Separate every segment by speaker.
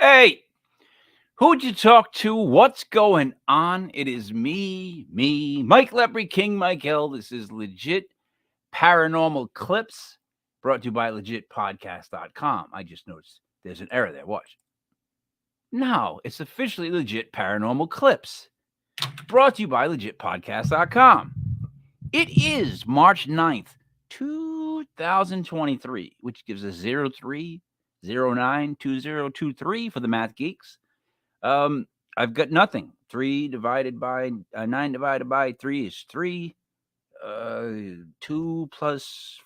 Speaker 1: Hey, who'd you talk to? What's going on? It is me, Mike Lepre, King Mike L. This is Legit Paranormal Clips, brought to you by legitpodcast.com. I just noticed there's an error there. Watch. No, it's officially Legit Paranormal Clips, brought to you by legitpodcast.com. It is March 9th, 2023, which gives us 03092023 for the math geeks. I've got nothing. 3 divided by 9 divided by 3 is 3. 2 plus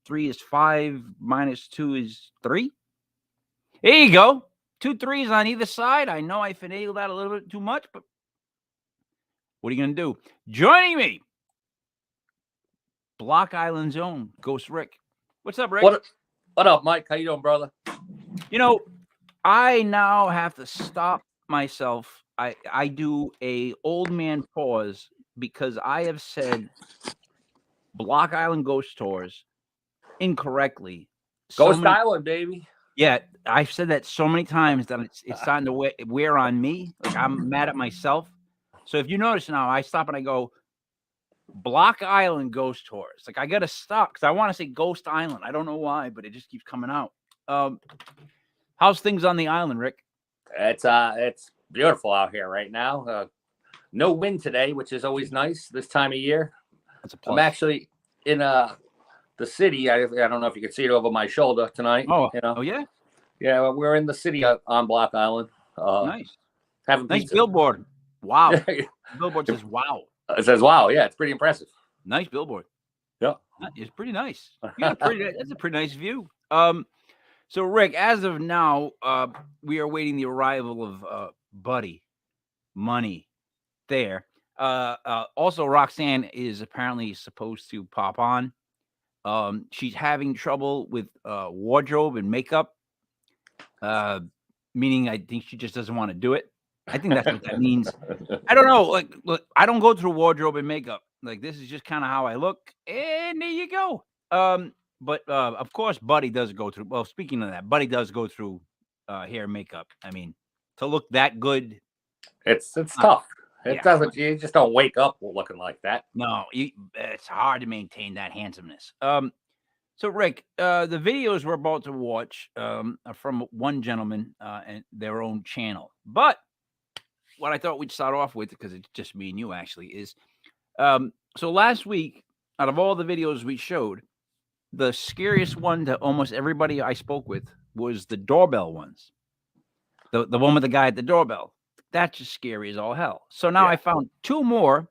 Speaker 1: 3 is 5 minus 2 is 3. There you go. 2 3s on either side. I know I finagled that a little bit too much, but what are you going to do? Joining me, Block Island's own Ghost Rick. What's up, Rick?
Speaker 2: What up, Mike? How you doing, brother?
Speaker 1: You know, I now have to stop myself. I do a old man pause because I have said Block Island Ghost Tours incorrectly.
Speaker 2: Ghost Island, baby.
Speaker 1: Yeah, I've said that so many times that it's starting to wear on me. Like I'm mad at myself. So if you notice now, I stop and I go Block Island Ghost Tours. Like I got to stop because I want to say Ghost Island. I don't know why, but it just keeps coming out. How's things on the island, Rick?
Speaker 2: It's beautiful out here right now. No wind today, which is always nice this time of year.
Speaker 1: That's a plus.
Speaker 2: I'm actually in the city. I don't know if you can see it over my shoulder tonight.
Speaker 1: Oh, oh yeah?
Speaker 2: Yeah, we're in the city on Block Island.
Speaker 1: Nice.
Speaker 2: Having
Speaker 1: nice
Speaker 2: pizza.
Speaker 1: Billboard. Wow. Billboard says wow.
Speaker 2: It says wow. Yeah, it's pretty impressive.
Speaker 1: Nice billboard.
Speaker 2: Yeah.
Speaker 1: It's pretty nice. That's a pretty nice view. So Rick, as of now, we are awaiting the arrival of Buddy Money there. Also, Roxanne is apparently supposed to pop on. She's having trouble with wardrobe and makeup, meaning I think she just doesn't want to do it. I think that's what that means. I don't know. Like, look, I don't go through wardrobe and makeup. Like, this is just kind of how I look, and there you go. But of course, Buddy does go through. Well, speaking of that, Buddy does go through hair and makeup. I mean, to look that good,
Speaker 2: it's tough. It doesn't. You just don't wake up looking like that.
Speaker 1: No, it's hard to maintain that handsomeness. So Rick, the videos we're about to watch are from one gentleman and their own channel. But what I thought we'd start off with, because it's just me and you actually, is so last week, out of all the videos we showed, the scariest one to almost everybody I spoke with was the doorbell ones. The one with the guy at the doorbell. That's just scary as all hell. So now I found 2 more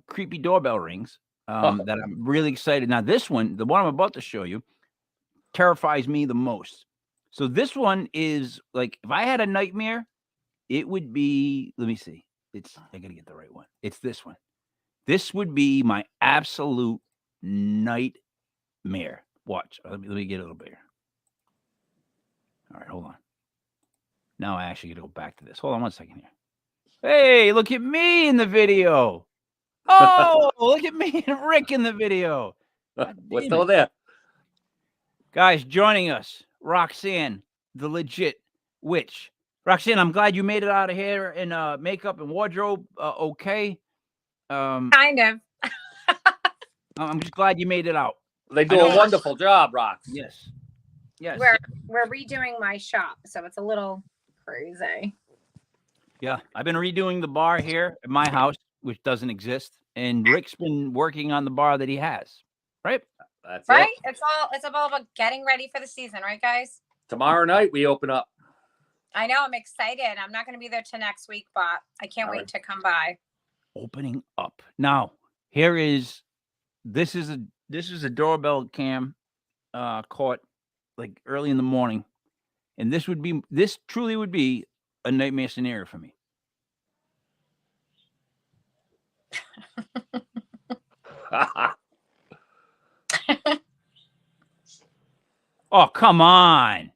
Speaker 1: creepy doorbell rings that I'm really excited. Now this one, the one I'm about to show you, terrifies me the most. So this one is like, if I had a nightmare, it would be, let me see. I gotta get the right one. It's this one. This would be my absolute nightmare. Watch. Let me get a little bigger. All right, hold on. Now I actually got to go back to this. Hold on 1 second here. Hey, look at me in the video. Oh, look at me and Rick in the video.
Speaker 2: We're still there.
Speaker 1: Guys, joining us, Roxanne, the legit witch. Roxanne, I'm glad you made it out of here in makeup and wardrobe okay.
Speaker 3: Kind of.
Speaker 1: I'm just glad you made it out.
Speaker 2: They do a wonderful job, Rox.
Speaker 1: Yes.
Speaker 3: We're redoing my shop, so it's a little crazy.
Speaker 1: Yeah, I've been redoing the bar here at my house, which doesn't exist, and Rick's been working on the bar that he has. Right?
Speaker 2: That's
Speaker 3: right.
Speaker 2: It.
Speaker 3: It's all about getting ready for the season, right, guys?
Speaker 2: Tomorrow night we open up.
Speaker 3: I know. I'm excited. I'm not going to be there till next week, but I can't wait to come by.
Speaker 1: Opening up now. This is a doorbell cam caught like early in the morning, and this truly would be a nightmare scenario for me. Oh, come on.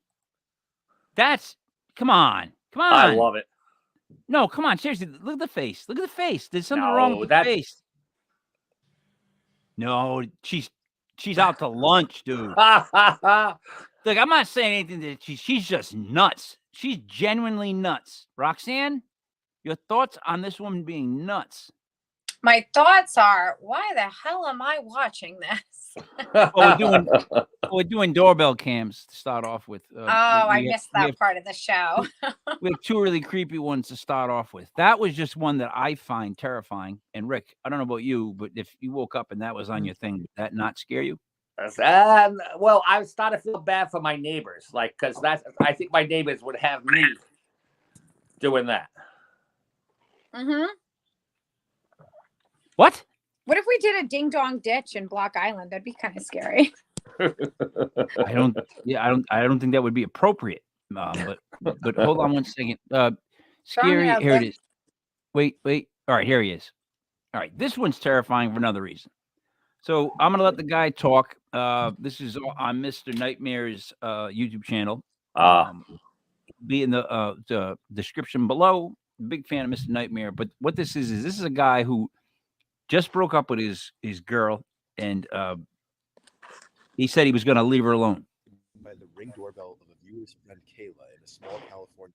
Speaker 1: Come on.
Speaker 2: I love it.
Speaker 1: No, come on. Seriously, look at the face. Look at the face. There's something wrong with the face. No, she's out to lunch, dude. Look, I'm not saying anything that she's just nuts. She's genuinely nuts. Roxanne, your thoughts on this woman being nuts?
Speaker 3: My thoughts are, why the hell am I watching this?
Speaker 1: Well, we're doing doorbell cams to start off with.
Speaker 3: I missed that part of the show.
Speaker 1: We have two really creepy ones to start off with. That was just one that I find terrifying. And Rick, I don't know about you, but if you woke up and that was on your thing, would that not scare you?
Speaker 2: Well, I started to feel bad for my neighbors, like, because I think my neighbors would have me doing that.
Speaker 3: Mm-hmm.
Speaker 1: What?
Speaker 3: What if we did a ding dong ditch in Block Island? That'd be kind of scary.
Speaker 1: I don't think that would be appropriate. But hold on one second. Scary. Here it is. Wait. All right, here he is. All right, this one's terrifying for another reason. So I'm gonna let the guy talk. This is on Mr. Nightmare's YouTube channel. Be in the description below. Big fan of Mr. Nightmare. But what this is a guy who just broke up with his girl, and he said he was going to leave her alone.
Speaker 4: By the ring doorbell of a viewer's friend Kayla in a small California.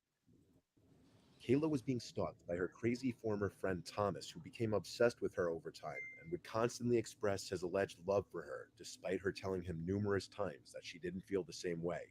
Speaker 4: Kayla was being stalked by her crazy former friend Thomas, who became obsessed with her over time and would constantly express his alleged love for her, despite her telling him numerous times that she didn't feel the same way.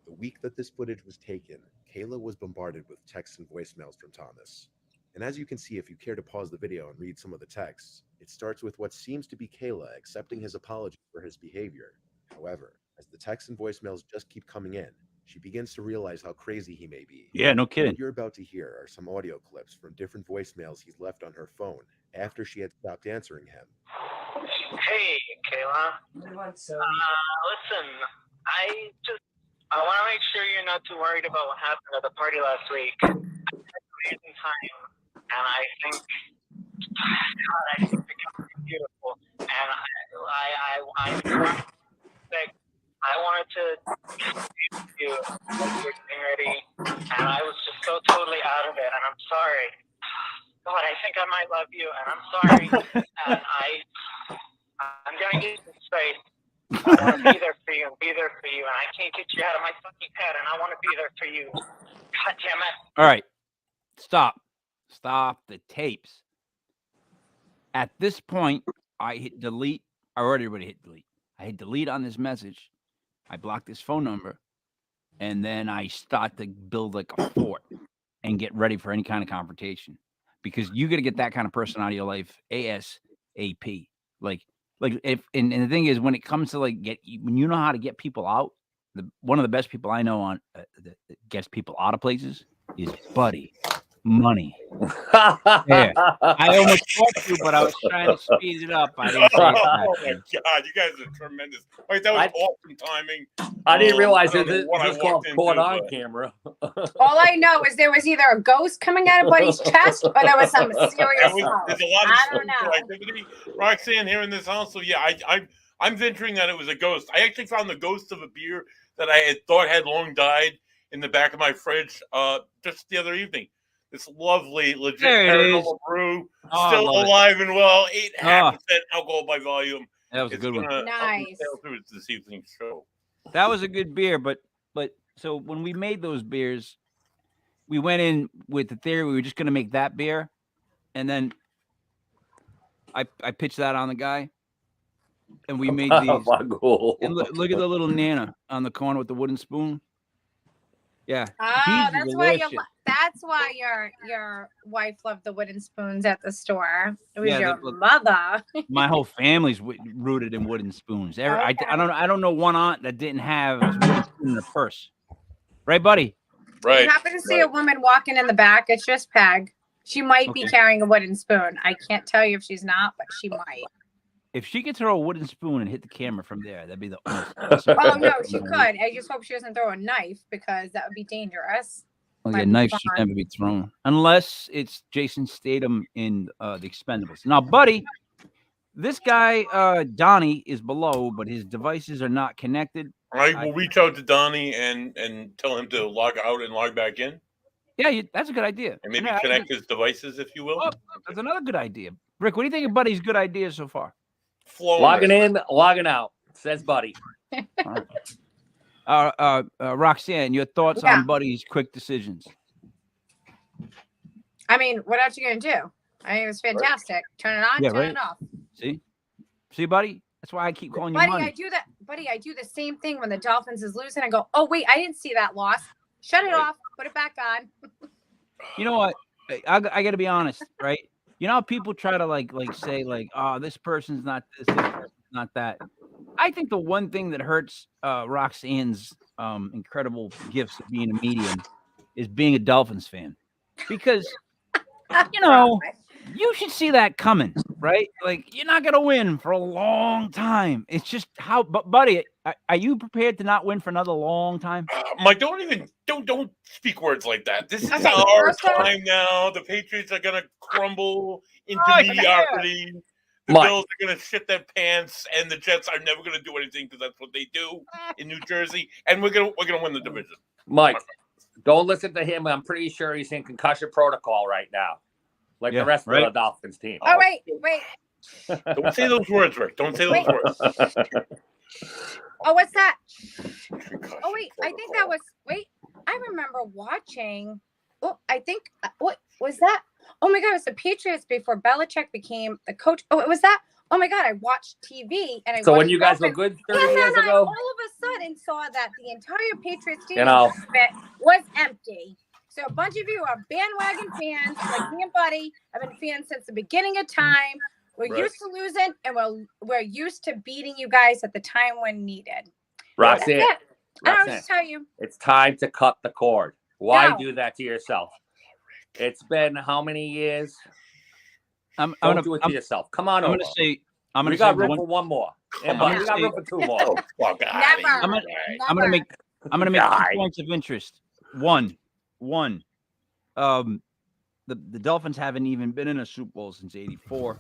Speaker 4: The week that this footage was taken, Kayla was bombarded with texts and voicemails from Thomas. And as you can see, if you care to pause the video and read some of the texts, it starts with what seems to be Kayla accepting his apology for his behavior. However, as the texts and voicemails just keep coming in, she begins to realize how crazy he may be.
Speaker 1: Yeah, no kidding.
Speaker 4: What you're about to hear are some audio clips from different voicemails he's left on her phone after she had stopped answering him.
Speaker 5: Hey, Kayla. Listen, I want to make sure you're not too worried about what happened at the party last week. I had an amazing time, and I think the company is beautiful, and I wanted to be with you when you were getting ready, and I was just so totally out of it, and I'm sorry. God, I think I might love you, and I'm sorry, and I'm gonna get this straight. I want to be there for you and be there for you, and I can't get you out of my fucking head, and I want to be there for you. God damn it.
Speaker 1: All right. Stop the tapes. At this point, I hit delete. I already hit delete. I hit delete on this message. I blocked this phone number, and then I start to build like a fort and get ready for any kind of confrontation, because you got to get that kind of person out of your life ASAP. Like if and the thing is, when it comes to when you know how to get people out, one of the best people I know on that gets people out of places is Buddy Money. Yeah, I almost talked to you, but I was trying to speed it up. I didn't say it.
Speaker 6: Oh my God, you guys are tremendous! Like that was awesome timing.
Speaker 2: I didn't realize
Speaker 6: I
Speaker 2: this
Speaker 6: don't know
Speaker 2: was
Speaker 6: what I
Speaker 2: called
Speaker 6: walked
Speaker 2: caught
Speaker 6: into,
Speaker 2: on
Speaker 6: but-
Speaker 2: camera.
Speaker 3: All I know is there was either a ghost coming out of Buddy's chest or there was some serious smoke.
Speaker 6: There's a lot of
Speaker 3: I don't
Speaker 6: spiritual
Speaker 3: know.
Speaker 6: activity, Roxanne, here in this house. So yeah, I'm venturing that it was a ghost. I actually found the ghost of a beer that I had thought had long died in the back of my fridge just the other evening. This lovely, legit Paranormal brew, still alive and well, 8.5% alcohol by volume.
Speaker 1: That was a good one.
Speaker 3: Nice.
Speaker 6: Through this evening's show.
Speaker 1: That was a good beer, but so when we made those beers, we went in with the theory we were just going to make that beer, and then I pitched that on the guy, and we made these. And look at the little Nana on the corner with the wooden spoon. Yeah.
Speaker 3: That's why your wife loved the wooden spoons at the store. It was your
Speaker 1: look,
Speaker 3: mother.
Speaker 1: My whole family's rooted in wooden spoons. I don't know one aunt that didn't have a wooden spoon in her purse. Right, buddy?
Speaker 6: Right.
Speaker 3: If you happen to see a woman walking in the back, it's just Peg. She might be carrying a wooden spoon. I can't tell you if she's not, but she might.
Speaker 1: If she could throw a wooden spoon and hit the camera from there, that'd be the most.
Speaker 3: Oh no, she could. I just hope she doesn't throw a knife, because that would be dangerous.
Speaker 1: Oh yeah, knives should never be thrown unless it's Jason Statham in The Expendables. Now, buddy, this guy Donnie is below, but his devices are not connected.
Speaker 6: I will reach out to Donnie and tell him to log out and log back in.
Speaker 1: Yeah, that's a good idea.
Speaker 6: And maybe connect his devices, if you will.
Speaker 1: Oh, that's another good idea. Rick, what do you think of Buddy's good ideas so far?
Speaker 2: Logging in, logging out, says Buddy.
Speaker 1: Roxanne, your thoughts
Speaker 3: Yeah.
Speaker 1: on Buddy's quick decisions?
Speaker 3: I mean, what else you gonna do? I mean, it was fantastic. Turn it on,
Speaker 1: Yeah,
Speaker 3: turn
Speaker 1: right.
Speaker 3: it off.
Speaker 1: See, buddy. That's why I keep calling you
Speaker 3: Buddy,
Speaker 1: money.
Speaker 3: I do that. Buddy, I do the same thing when the Dolphins is losing. I go, oh wait, I didn't see that loss. Shut it off. Put it back on.
Speaker 1: You know what? I got to be honest, right? You know how people try to like say like, oh, this person's not this person's not that. I think the one thing that hurts Roxanne's incredible gifts of being a medium is being a Dolphins fan, because you know you should see that coming, right? Like you're not gonna win for a long time. It's just how, but buddy, are you prepared to not win for another long time?
Speaker 6: Mike, don't speak words like that. This is
Speaker 3: Okay,
Speaker 6: our
Speaker 3: first off-
Speaker 6: time now. The Patriots are gonna crumble into
Speaker 3: Oh, yeah.
Speaker 6: mediocrity. The
Speaker 2: Mike.
Speaker 6: Bills are gonna shit their pants, and the Jets are never gonna do anything because that's what they do in New Jersey. And we're gonna win the division.
Speaker 2: Mike, don't listen to him. I'm pretty sure he's in concussion protocol right now, like
Speaker 1: Yeah,
Speaker 2: the rest
Speaker 1: right.
Speaker 2: of the Dolphins team.
Speaker 3: Oh wait.
Speaker 6: Don't say those words, Rick. Don't say those words.
Speaker 3: Oh, what's that?
Speaker 6: Concussion
Speaker 3: Oh wait, I think that
Speaker 6: protocol.
Speaker 3: was. Wait, I remember watching. Oh, I think what was that? Oh my God, it was the Patriots before Belichick became the coach. Oh, it was that. Oh my God, I watched TV and I.
Speaker 2: So when
Speaker 3: watched
Speaker 2: you guys were
Speaker 3: Dolphins,
Speaker 2: good 30
Speaker 3: and
Speaker 2: years
Speaker 3: then I
Speaker 2: ago,
Speaker 3: all of a sudden saw that the entire Patriots team
Speaker 2: You know.
Speaker 3: was empty. So a bunch of you are bandwagon fans, like me and Buddy. I've been fans since the beginning of time. We're
Speaker 6: Right.
Speaker 3: used to losing, and we're used to beating you guys at the time when needed.
Speaker 2: Roxanne,
Speaker 3: That's it. And I'll
Speaker 2: Roxanne,
Speaker 3: just tell you.
Speaker 2: it's time to cut the cord. Why
Speaker 3: No.
Speaker 2: do that to yourself? It's been how many years?
Speaker 1: I'm
Speaker 2: Don't
Speaker 1: gonna
Speaker 2: do it to yourself. Come on
Speaker 1: I'm
Speaker 2: over.
Speaker 1: gonna say I'm
Speaker 2: We
Speaker 1: gonna
Speaker 2: got
Speaker 1: say
Speaker 2: room
Speaker 1: one,
Speaker 2: for one more.
Speaker 6: Come
Speaker 2: And
Speaker 6: on.
Speaker 2: we got room for two more.
Speaker 6: Oh, fuck outta
Speaker 3: Never.
Speaker 6: here.
Speaker 1: I'm gonna-
Speaker 6: Right.
Speaker 1: I'm gonna make
Speaker 3: Never.
Speaker 1: 2 points of interest. One. The Dolphins haven't even been in a Super Bowl since '84.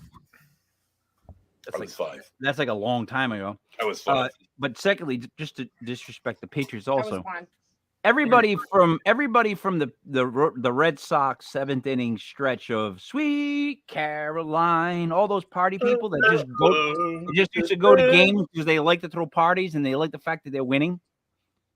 Speaker 6: I was 5.
Speaker 1: That's like a long time ago.
Speaker 6: I was 5.
Speaker 1: But secondly, just to disrespect the Patriots,
Speaker 3: That was
Speaker 1: also
Speaker 3: one.
Speaker 1: everybody from the Red Sox 7th inning stretch of Sweet Caroline, all those party people that just used to go to games because they like to throw parties and they like the fact that they're winning.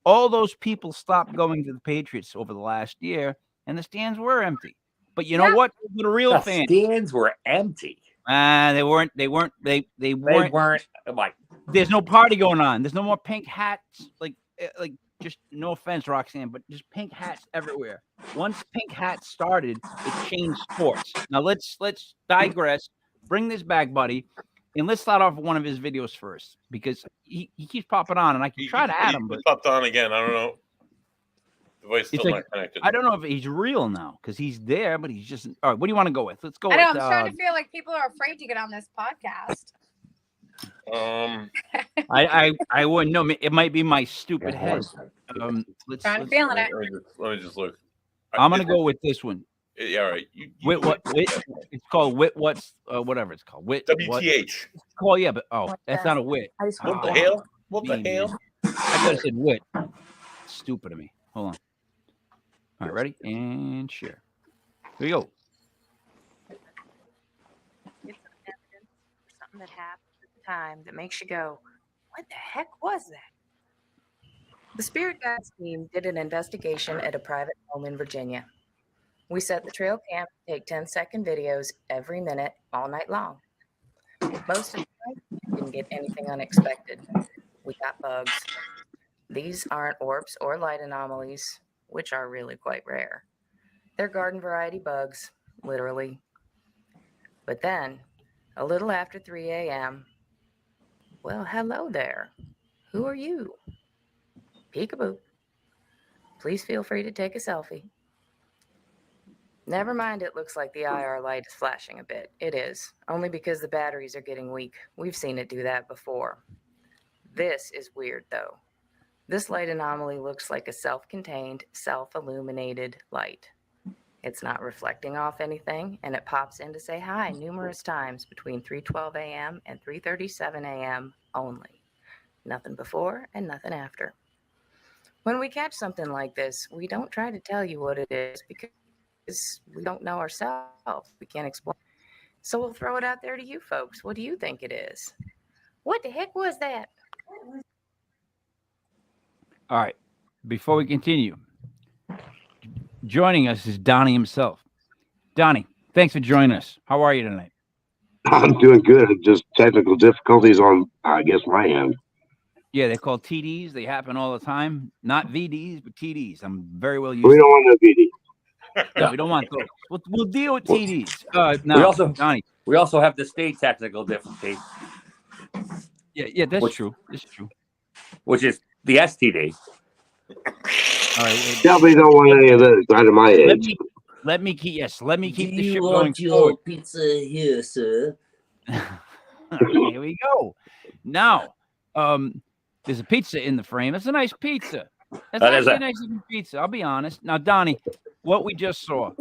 Speaker 1: All those people stopped going to the Patriots over the last year, and the stands were empty. But you know
Speaker 3: Yeah.
Speaker 1: what? The real
Speaker 2: The
Speaker 1: fans,
Speaker 2: stands were empty.
Speaker 1: they weren't. They weren't.
Speaker 2: Like,
Speaker 1: There's no party going on. There's no more pink hats. Like just no offense, Roxanne, but just pink hats everywhere. Once pink hats started, it changed sports. Now let's digress. Bring this back, buddy, and let's start off with one of his videos first because he keeps popping on, and I can try to add him, but
Speaker 6: He popped on again. I don't know. Device still
Speaker 1: like-
Speaker 6: not connected.
Speaker 1: I don't know if he's real now because he's there, but he's just all right. What do you want to go with? Let's go
Speaker 3: I know.
Speaker 1: with.
Speaker 3: I'm starting to feel like people are afraid to get on this podcast.
Speaker 1: I wouldn't know. It might be my stupid head. Let's.
Speaker 3: Trying to feeling it.
Speaker 6: Let me just look.
Speaker 1: I'm gonna go with this one.
Speaker 6: Yeah, all right. You
Speaker 1: Wit what? Wit. It's called wit. What's whatever it's called. Wit. What?
Speaker 6: WTH.
Speaker 1: Oh yeah, but
Speaker 3: What
Speaker 1: that's
Speaker 3: the-
Speaker 1: not a wit.
Speaker 3: I just
Speaker 6: What the
Speaker 3: want
Speaker 6: hell? What the
Speaker 1: Me,
Speaker 6: hell?
Speaker 1: man. I thought it said wit. Stupid of me. Hold on. All right, ready and share. Here we go.
Speaker 7: It's some evidence for something that happened at the time that makes you go, what the heck was that? The Spirit Guides team did an investigation at a private home in Virginia. We set the trail camp to take 10-second videos every minute, all night long. Most of the time, we didn't get anything unexpected. We got bugs. These aren't orbs or light anomalies, which are really quite rare. They're garden variety bugs, literally. But then, a little after 3 a.m., well, hello there. Who are you? Peekaboo. Please feel free to take a selfie. Never mind, it looks like the IR light is flashing a bit. It is, only because the batteries are getting weak. We've seen it do that before. This is weird, though. This light anomaly looks like a self-contained, self-illuminated light. It's not reflecting off anything, and it pops in to say hi numerous times between 3:12 a.m. and 3:37 a.m. only. Nothing before and nothing after. When we catch something like this, we don't try to tell you what it is because we don't know ourselves. We can't explain. So we'll throw it out there to you folks. What do you think it is? What the heck was that?
Speaker 1: All right. Before we continue, joining us is Donnie himself. Donnie, thanks for joining us. How are you tonight?
Speaker 8: I'm doing good. Just technical difficulties on, I guess, my end.
Speaker 1: Yeah, they're called TDs. They happen all the time. Not VDs, but TDs. I'm very well used
Speaker 8: We don't
Speaker 1: to it.
Speaker 8: want no BD.
Speaker 1: No, we don't want those. We'll deal with
Speaker 8: Well,
Speaker 1: TDs. Now, Donnie.
Speaker 2: We also have the state technical difficulty,
Speaker 1: Yeah, that's
Speaker 2: which
Speaker 1: true. That's true.
Speaker 2: which is the STD.
Speaker 1: All right. Well,
Speaker 8: Definitely don't want any of those out of my age.
Speaker 1: let me keep
Speaker 9: Do
Speaker 1: the ship
Speaker 9: you
Speaker 1: going
Speaker 9: want your
Speaker 1: forward.
Speaker 9: pizza here, sir?
Speaker 1: Here we go. Now, there's a pizza in the frame. That's a nice pizza. That's
Speaker 2: That is
Speaker 1: actually
Speaker 2: a-
Speaker 1: a nice looking pizza. I'll be honest. Now, Donnie, what we just saw,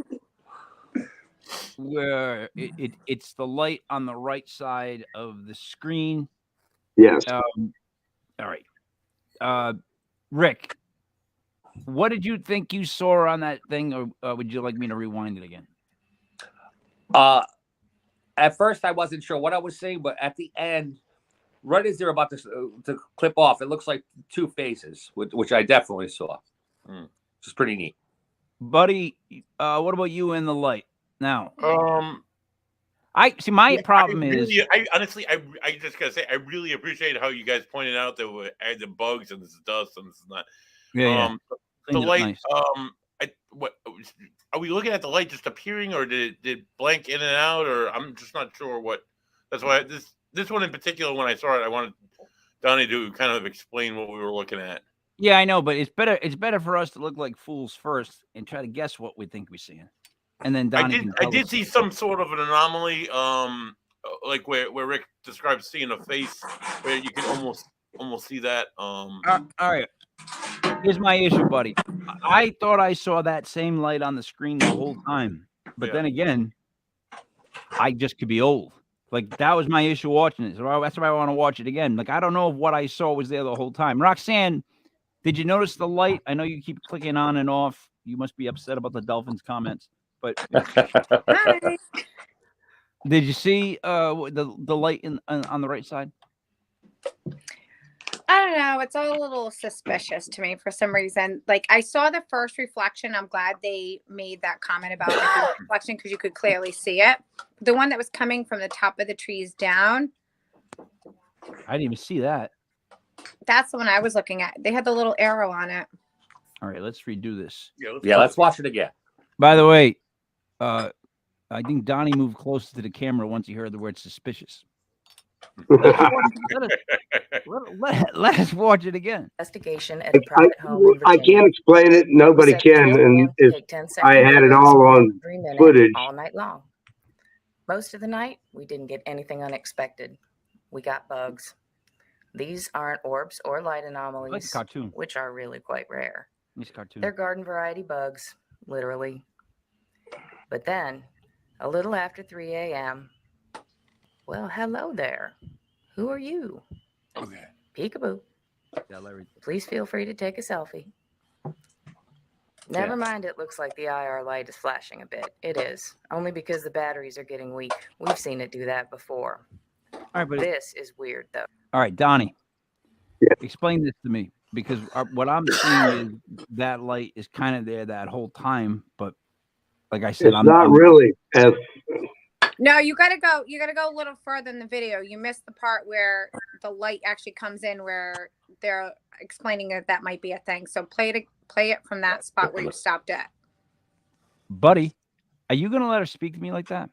Speaker 1: where it's the light on the right side of the screen.
Speaker 8: Yes.
Speaker 1: All right. Rick, what did you think you saw on that thing, or would you like me to rewind it again?
Speaker 2: At first, I wasn't sure what I was seeing, but at the end, right as they're about to clip off, it looks like two faces, which I definitely saw. Which is pretty neat.
Speaker 1: Buddy, what about you in the light? Now,
Speaker 6: I
Speaker 1: see. My problem is,
Speaker 6: I honestly, I just gotta say, I really appreciate how you guys pointed out there were the bugs and this dust and this is not.
Speaker 1: yeah.
Speaker 6: The
Speaker 1: Cleaned it up
Speaker 6: light.
Speaker 1: nice.
Speaker 6: What are we looking at? The light just appearing, or did it blank in and out, or I'm just not sure what. That's why this one in particular, when I saw it, I wanted Donnie to kind of explain what we were looking at.
Speaker 1: Yeah, I know, but it's better. It's better for us to look like fools first and try to guess what we think we're seeing, and then Donnie can
Speaker 6: I
Speaker 1: tell
Speaker 6: did
Speaker 1: us.
Speaker 6: see some sort of an anomaly, like where Rick describes seeing a face, where you can almost see that.
Speaker 1: All right. Here's my issue, buddy. I thought I saw that same light on the screen the whole time, but
Speaker 6: Yeah.
Speaker 1: then again, I just could be old. Like that was my issue watching it. So that's why I want to watch it again. Like I don't know if what I saw was there the whole time. Roxanne, did you notice the light? I know you keep clicking on and off. You must be upset about the Dolphins comments, but
Speaker 3: Hi.
Speaker 1: did you see the light on the right side?
Speaker 3: I don't know. It's all a little suspicious to me for some reason. Like I saw the first reflection. I'm glad they made that comment about the reflection because you could clearly see it. The one that was coming from the top of the trees down,
Speaker 1: I didn't even see that.
Speaker 3: that's the one I was looking at. They had the little arrow on it.
Speaker 1: All right, let's redo this.
Speaker 2: Yeah, let's watch it again.
Speaker 1: By the way, I think Donnie moved closer to the camera once he heard the word suspicious. Let us watch it again.
Speaker 7: Investigation at a private home in
Speaker 8: I
Speaker 7: Virginia.
Speaker 8: can't explain it. Nobody
Speaker 7: Said
Speaker 8: can.
Speaker 7: 12
Speaker 8: And
Speaker 7: a.m.
Speaker 8: if
Speaker 7: take 10
Speaker 8: I
Speaker 7: second
Speaker 8: had it
Speaker 7: videos
Speaker 8: all on
Speaker 7: every 3 minutes
Speaker 8: footage.
Speaker 7: all night long. Most of the night, we didn't get anything unexpected. We got bugs. These aren't orbs or light
Speaker 1: Like a
Speaker 7: anomalies,
Speaker 1: cartoon.
Speaker 7: which are really quite rare.
Speaker 1: Nice cartoon.
Speaker 7: They're garden variety bugs, literally. But then, a little after 3 a.m., well, hello there. Who are you?
Speaker 6: Okay.
Speaker 7: Peekaboo.
Speaker 1: Yeah, Larry.
Speaker 7: Please feel free to take a selfie. Never mind, it looks like the IR light is flashing a bit. It is, only because the batteries are getting weak. We've seen it do that before.
Speaker 1: All right, but
Speaker 7: This is weird, though.
Speaker 1: all right, Donnie.
Speaker 8: Yeah.
Speaker 1: Explain this to me because what I'm seeing is that light is kind of there that whole time, but like I said,
Speaker 8: It's not really as
Speaker 3: No, you gotta go a little further in the video. You missed the part where the light actually comes in where they're explaining that might be a thing. So play it from that spot where you stopped at.
Speaker 1: buddy. Are you gonna let her speak to me like that?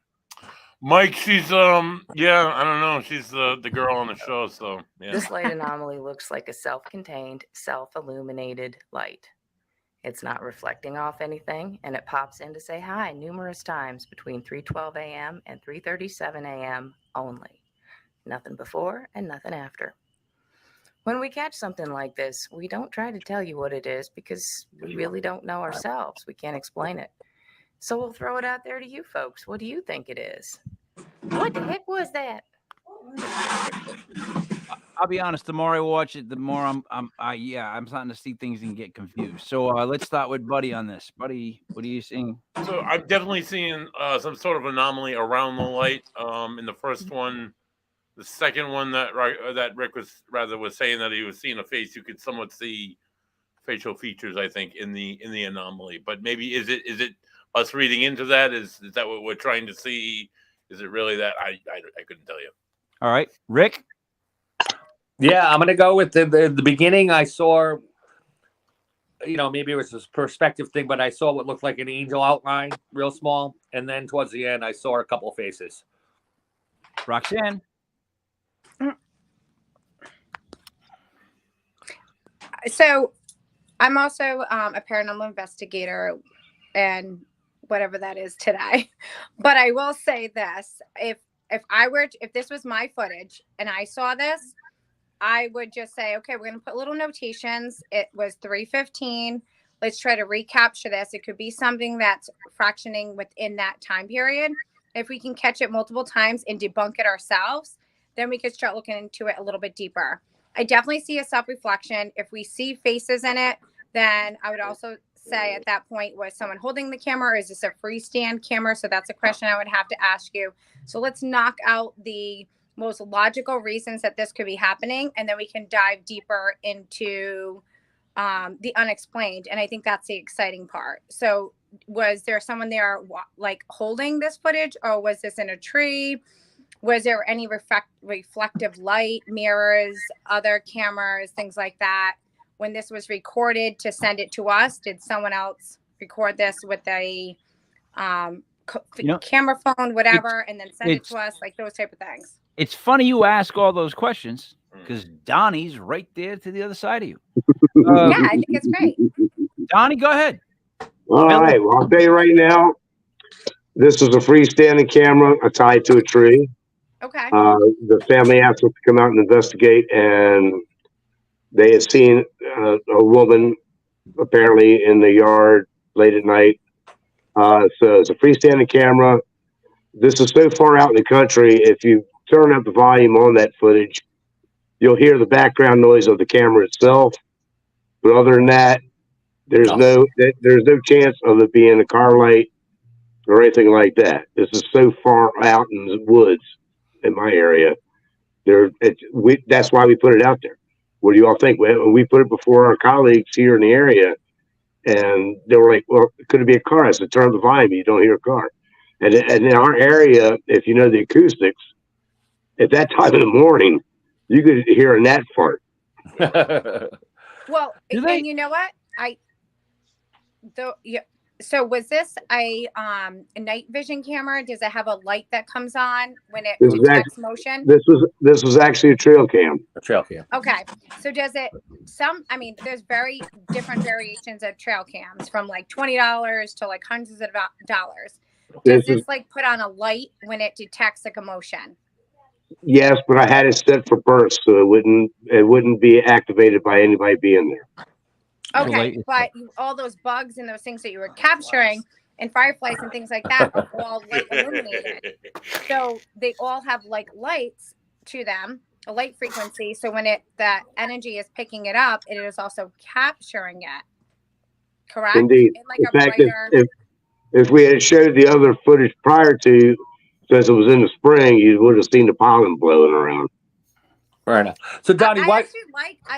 Speaker 6: Mike, she's yeah, I don't know. She's the girl on the show, so yeah.
Speaker 7: This light anomaly looks like a self-contained, self-illuminated light. It's not reflecting off anything, and it pops in to say hi numerous times between 3:12 a.m. and 3:37 a.m. only. Nothing before and nothing after. When we catch something like this, we don't try to tell you what it is because we really don't know ourselves. We can't explain it. So we'll throw it out there to you folks. What do you think it is? What the heck was that?
Speaker 1: I'll be honest. The more I watch it, the more I'm starting to see things and get confused. So let's start with Buddy on this. Buddy, what are you seeing?
Speaker 6: So I'm definitely seeing some sort of anomaly around the light. In the first one, the second one that Rick was saying that he was seeing a face, you could somewhat see facial features, I think, in the anomaly. But maybe is it us reading into that? Is that what we're trying to see? Is it really that? I couldn't tell you.
Speaker 1: All right, Rick.
Speaker 2: Yeah, I'm gonna go with the beginning. I saw, maybe it was a perspective thing, but I saw what looked like an angel outline, real small, and then towards the end, I saw a couple of faces.
Speaker 1: Roxanne.
Speaker 3: So I'm also a paranormal investigator and whatever that is today. But I will say this, if this was my footage and I saw this, I would just say, okay, we're going to put little notations. It was 3:15. Let's try to recapture this. It could be something that's fractioning within that time period. If we can catch it multiple times and debunk it ourselves, then we could start looking into it a little bit deeper. I definitely see a self-reflection. If we see faces in it, then I would also say at that point, was someone holding the camera, or is this a freestand camera? So that's a question I would have to ask you. So let's knock out the most logical reasons that this could be happening, and then we can dive deeper into the unexplained. And I think that's the exciting part. So was there someone there like holding this footage, or was this in a tree? Was there any reflective light, mirrors, other cameras, things like that? When this was recorded to send it to us, did someone else record this with a camera phone, whatever, and then send it to us, like those type of things?
Speaker 1: It's funny you ask all those questions because Donnie's right there to the other side of you.
Speaker 3: Yeah, I think it's great.
Speaker 1: Donnie, go ahead.
Speaker 8: All right. Well, I'll tell you right now, this is a freestanding camera tied to a tree.
Speaker 3: Okay.
Speaker 8: The family asked us to come out and investigate, and they had seen a woman apparently in the yard late at night. So it's a freestanding camera. This is so far out in the country, if you turn up the volume on that footage, you'll hear the background noise of the camera itself. But other than that, there's no chance of it being a car light or anything like that. This is so far out in the woods in my area. That's why we put it out there. What do you all think? We put it before our colleagues here in the area, and they were like, well, could it be a car? I said, turn up the volume, you don't hear a car. And in our area, if you know the acoustics, at that time in the morning, you could hear a gnat fart.
Speaker 3: Well, and you know what? So was this a night vision camera? Does it have a light that comes on when it detects motion?
Speaker 8: This was actually a trail cam.
Speaker 2: A trail cam.
Speaker 3: Okay. So does it there's very different variations of trail cams, from like $20 to like hundreds of dollars. Does this like put on a light when it detects like a motion?
Speaker 8: Yes, but I had it set for burst, so it wouldn't be activated by anybody being there.
Speaker 3: Okay, but all those bugs and those things that you were capturing and fireflies and things like that are all light illuminated. So they all have like lights to them, a light frequency. So when that energy is picking it up, it is also capturing it. Correct?
Speaker 8: Indeed.
Speaker 3: Like
Speaker 8: in fact, if we had showed the other footage prior to, since it was in the spring, you would have seen the pollen blowing around.
Speaker 2: Fair enough. So Donnie,
Speaker 3: I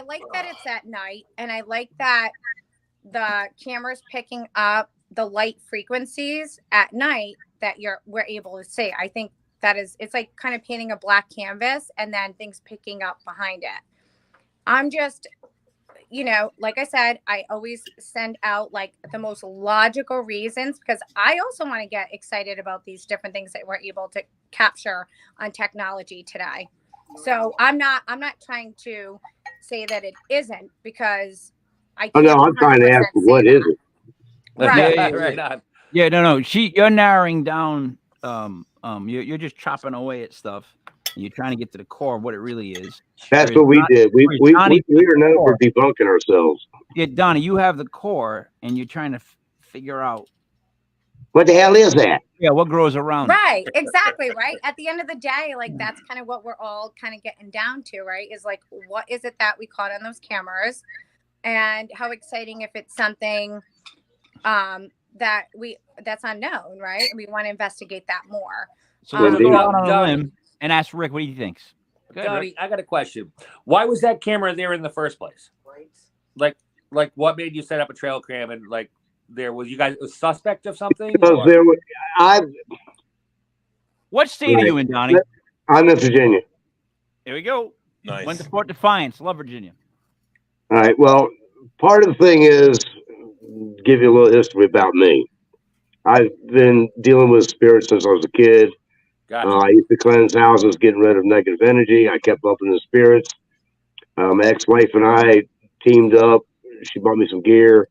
Speaker 3: like that it's at night, and I like that the camera's picking up the light frequencies at night that we're able to see. I think it's like kind of painting a black canvas and then things picking up behind it. I'm just, like I said, I always send out like the most logical reasons, because I also want to get excited about these different things that we're able to capture on technology today. So I'm not trying to say that it isn't, because I can't.
Speaker 8: Oh no, I'm trying to ask what is it?
Speaker 3: Right.
Speaker 2: Right.
Speaker 1: Yeah, no. You're narrowing down. You're just chopping away at stuff. And you're trying to get to the core of what it really is.
Speaker 8: That's what we did. We are known for debunking ourselves.
Speaker 1: Yeah, Donnie, you have the core, and you're trying to figure out
Speaker 8: what the hell is that?
Speaker 1: Yeah, what grows around?
Speaker 3: Right, exactly, right. At the end of the day, like that's kind of what we're all kind of getting down to, right? Is like, what is it that we caught on those cameras, and how exciting if it's something that's unknown, right? We want to investigate that more.
Speaker 1: So we're going out on a limb and ask Rick what he thinks.
Speaker 2: Donnie, I got a question. Why was that camera there in the first place? Like, like what made you set up a trail cam and like there was you guys a suspect of something?
Speaker 8: Because
Speaker 2: or-
Speaker 8: there was,
Speaker 1: What state are you in, Donnie?
Speaker 8: I'm in Virginia.
Speaker 1: Here we go.
Speaker 6: Nice.
Speaker 1: Went to Fort Defiance. Love Virginia.
Speaker 8: All right. Well, part of the thing is, give you a little history about me. I've been dealing with spirits since I was a kid.
Speaker 2: Gotcha.
Speaker 8: I used to cleanse houses, getting rid of negative energy. I kept up in the spirits. My ex-wife and I teamed up. She bought me some gear,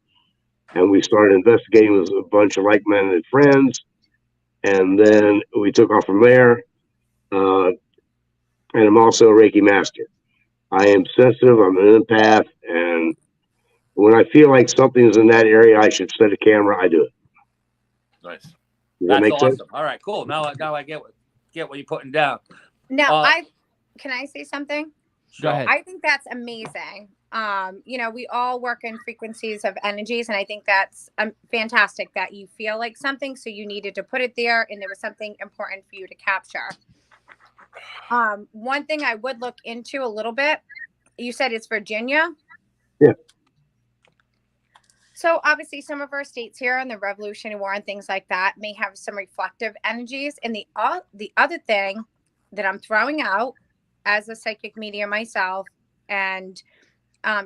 Speaker 8: and we started investigating with a bunch of like-minded friends. And then we took off from there. And I'm also a Reiki master. I am sensitive. I'm an empath, and when I feel like something's in that area, I should set a camera. I do it.
Speaker 6: Nice.
Speaker 8: Does that
Speaker 2: That's
Speaker 8: make
Speaker 2: awesome.
Speaker 8: sense?
Speaker 2: All right, cool. Now I get what you're putting down.
Speaker 3: Now, can I say something?
Speaker 1: Go ahead.
Speaker 3: I think that's amazing. You know, we all work in frequencies of energies, and I think that's fantastic that you feel like something, so you needed to put it there, and there was something important for you to capture. One thing I would look into a little bit, you said it's Virginia?
Speaker 8: Yeah.
Speaker 3: So obviously some of our states here in the Revolutionary War and things like that may have some reflective energies. And the other thing that I'm throwing out as a psychic medium myself, and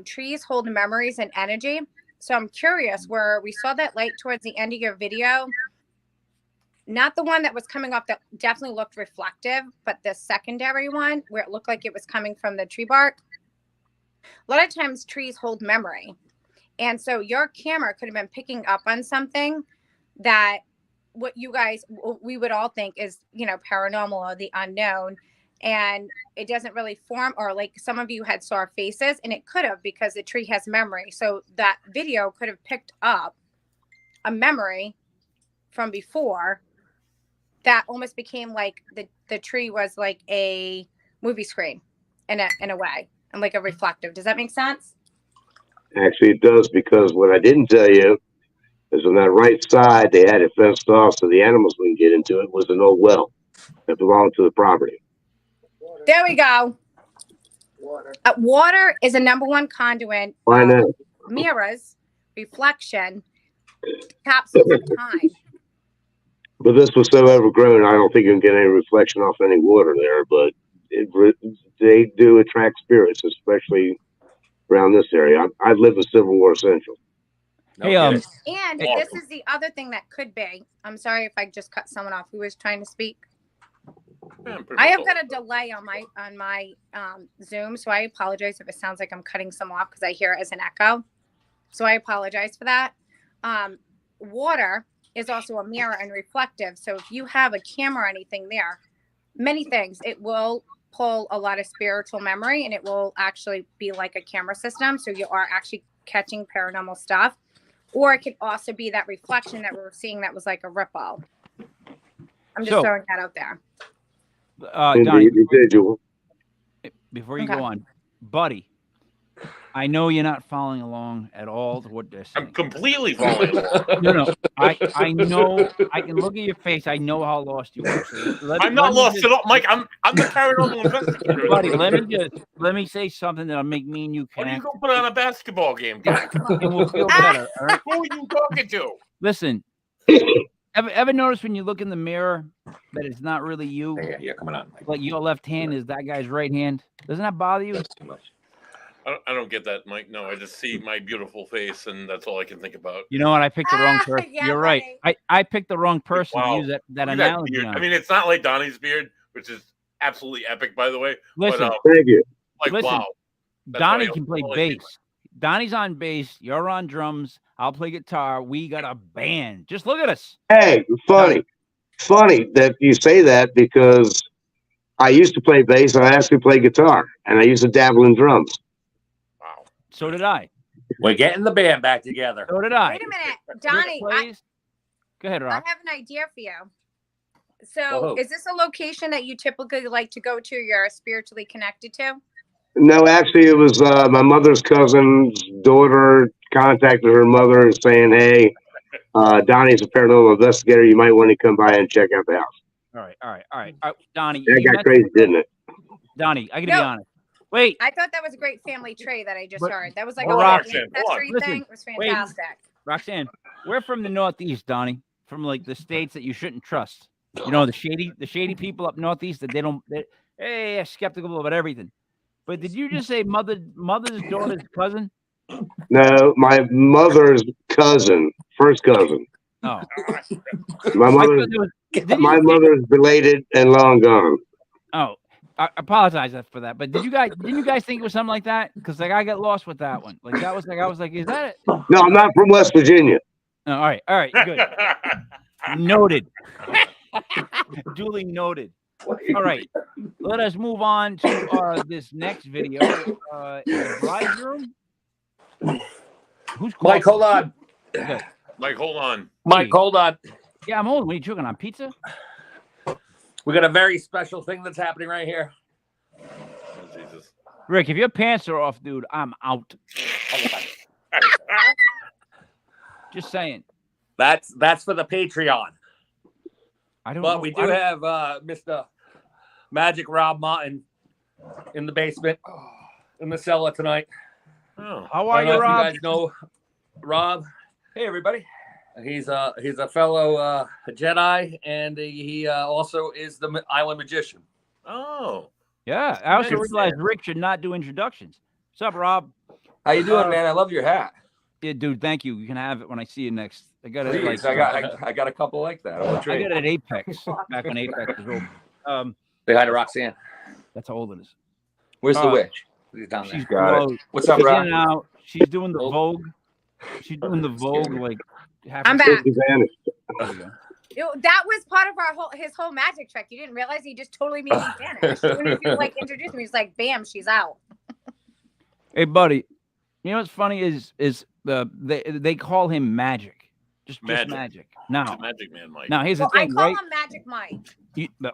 Speaker 3: trees hold memories and energy. So I'm curious, where we saw that light towards the end of your video, not the one that was coming off that definitely looked reflective, but the secondary one where it looked like it was coming from the tree bark. A lot of times trees hold memory. And so your camera could have been picking up on something that what you guys, we would all think is, you know, paranormal or the unknown. And it doesn't really form, or like some of you had saw faces, and it could have, because the tree has memory. So that video could have picked up a memory from before that almost became like the tree was like a movie screen in a way, and like a reflective. Does that make sense?
Speaker 8: Actually, it does, because what I didn't tell you is on that right side, they had it fenced off so the animals wouldn't get into it. Was an old well that belonged to the property.
Speaker 3: There we go. Water is a #1 conduit.
Speaker 8: I know.
Speaker 3: Mirrors, reflection, capsules of time.
Speaker 8: But this was so overgrown, I don't think you can get any reflection off any water there. But they do attract spirits, especially around this area. I live in Civil War Central.
Speaker 1: Hey,
Speaker 3: And this is the other thing that could be. I'm sorry if I just cut someone off who was trying to speak. I have got a delay on my Zoom, so I apologize if it sounds like I'm cutting some off, because I hear it as an echo. So I apologize for that. Water is also a mirror and reflective. So if you have a camera or anything there, many things, it will pull a lot of spiritual memory, and it will actually be like a camera system. So you are actually catching paranormal stuff. Or it could also be that reflection that we're seeing that was like a ripple. I'm just throwing that out there.
Speaker 1: Donnie,
Speaker 8: Individual.
Speaker 1: before you go on, buddy, I know you're not following along at all to what they're saying.
Speaker 6: I'm completely following along.
Speaker 1: No, I know. I can look at your face. I know how lost you are. So
Speaker 6: I'm not lost at all, Mike. I'm the paranormal investigator.
Speaker 1: Buddy, let me say something that'll make me and you
Speaker 6: Why
Speaker 1: connect.
Speaker 6: don't you go put on a basketball game, guy?
Speaker 1: And we'll feel better. All right?
Speaker 6: Who are you talking to?
Speaker 1: Listen, ever notice when you look in the mirror that it's not really you?
Speaker 2: Yeah, coming on.
Speaker 1: Like your left hand is that guy's right hand. Doesn't that bother you?
Speaker 2: That's too much.
Speaker 6: I don't get that, Mike. No, I just see my beautiful face, and that's all I can think about.
Speaker 1: You know what? I picked the wrong person.
Speaker 3: Yeah,
Speaker 1: You're right. I picked the wrong person
Speaker 6: Wow.
Speaker 1: to use that
Speaker 6: Look at that
Speaker 1: analogy
Speaker 6: beard.
Speaker 1: on.
Speaker 6: I mean, it's not like Donnie's beard, which is absolutely epic, by the way.
Speaker 1: Listen,
Speaker 6: but,
Speaker 8: Thank you.
Speaker 6: like,
Speaker 1: listen,
Speaker 6: wow. That's
Speaker 1: Donnie
Speaker 6: why
Speaker 1: can play
Speaker 6: all I see,
Speaker 1: bass. Donnie's on bass. You're on drums. I'll play guitar. We got a band. Just look at us.
Speaker 8: Hey, funny that you say that, because I used to play bass. I actually play guitar, and I used to dabble in drums.
Speaker 6: Wow.
Speaker 1: So did I.
Speaker 2: We're getting the band back together.
Speaker 1: So did I.
Speaker 3: Wait a minute,
Speaker 1: Rick
Speaker 3: Donnie.
Speaker 1: plays. Go ahead,
Speaker 3: I
Speaker 1: Rock.
Speaker 3: have an idea for you. So,
Speaker 2: Whoa.
Speaker 3: is this a location that you typically like to go to? You're spiritually connected to?
Speaker 8: No, actually, it was my mother's cousin's daughter contacted her mother saying, "Hey, Donnie's a paranormal investigator. You might want to come by and check out the house."
Speaker 1: All right. Donnie,
Speaker 8: That
Speaker 1: you
Speaker 8: got
Speaker 1: met-
Speaker 8: crazy, didn't it?
Speaker 1: Donnie, I got to
Speaker 3: No.
Speaker 1: be honest. Wait,
Speaker 3: I thought that was a great family trait that I just
Speaker 1: But-
Speaker 3: heard. That was like
Speaker 1: but
Speaker 3: a
Speaker 1: Roxanne,
Speaker 3: little ancestry
Speaker 1: listen,
Speaker 3: thing. It was
Speaker 1: wait.
Speaker 3: fantastic.
Speaker 1: Roxanne, we're from the Northeast, Donnie. From like the states that you shouldn't trust. You know, the shady people up Northeast that they're skeptical about everything. But did you just say mother's daughter's cousin?
Speaker 8: No, my mother's cousin, first cousin.
Speaker 1: Oh,
Speaker 8: My
Speaker 1: I
Speaker 8: mother,
Speaker 1: thought there was- did
Speaker 8: my
Speaker 1: you-
Speaker 8: mother's belated and long gone.
Speaker 1: Oh, I apologize for that. But didn't you guys think it was something like that? Because like I got lost with that one. Like that was like I was like, is that it?
Speaker 8: No, I'm not from West Virginia.
Speaker 1: Oh, all right, good. Noted. Duly noted. All right, let us move on to this next video. The bridegroom. Who's
Speaker 2: Mike,
Speaker 1: calling?
Speaker 2: hold on.
Speaker 1: Good.
Speaker 6: Mike, hold on.
Speaker 2: Mike, hold on.
Speaker 1: Yeah, I'm holding. What are you choking on? Pizza?
Speaker 2: We got a very special thing that's happening right here.
Speaker 6: Oh, Jesus.
Speaker 1: Rick, if your pants are off, dude, I'm out. Just saying.
Speaker 2: That's for the Patreon.
Speaker 1: I don't.
Speaker 2: But
Speaker 1: know,
Speaker 2: we do have Mr. Magic Rob Martin in the basement in the cellar tonight.
Speaker 6: Oh.
Speaker 1: How
Speaker 2: I
Speaker 1: are
Speaker 2: don't know
Speaker 1: you,
Speaker 2: if
Speaker 1: Rob?
Speaker 2: you guys know Rob.
Speaker 10: Hey, everybody.
Speaker 2: He's a fellow Jedi, and he also is the Island Magician.
Speaker 6: Oh.
Speaker 1: Yeah, I also
Speaker 6: Nice.
Speaker 1: realized Rick should not do introductions. What's up, Rob?
Speaker 10: How you doing, man? I love your hat.
Speaker 1: Yeah, dude, thank you. You can have it when I see you next. I got it.
Speaker 10: Please,
Speaker 1: Like,
Speaker 10: I got a couple like that. I
Speaker 1: I got it at Apex back when Apex was open.
Speaker 2: Say hi to Roxanne.
Speaker 1: That's how old it is.
Speaker 10: Where's the witch?
Speaker 2: He's down there.
Speaker 1: She's
Speaker 10: Got it.
Speaker 1: close.
Speaker 10: What's up,
Speaker 1: She's
Speaker 10: Rob?
Speaker 1: in and out. She's doing the Vogue. She's doing the Vogue like.
Speaker 3: I'm back.
Speaker 8: She vanished.
Speaker 1: There you go.
Speaker 3: That was part of his whole magic trick. You didn't realize he just totally made me vanish. As soon as you like introduced me, he's like, bam, she's out.
Speaker 1: Hey, buddy. You know what's funny is they call him Magic. Just Magic.
Speaker 6: He's
Speaker 1: Now,
Speaker 6: a magic man, Mike.
Speaker 1: now here's the
Speaker 3: Well, I
Speaker 1: thing,
Speaker 3: call
Speaker 1: right?
Speaker 3: him Magic Mike.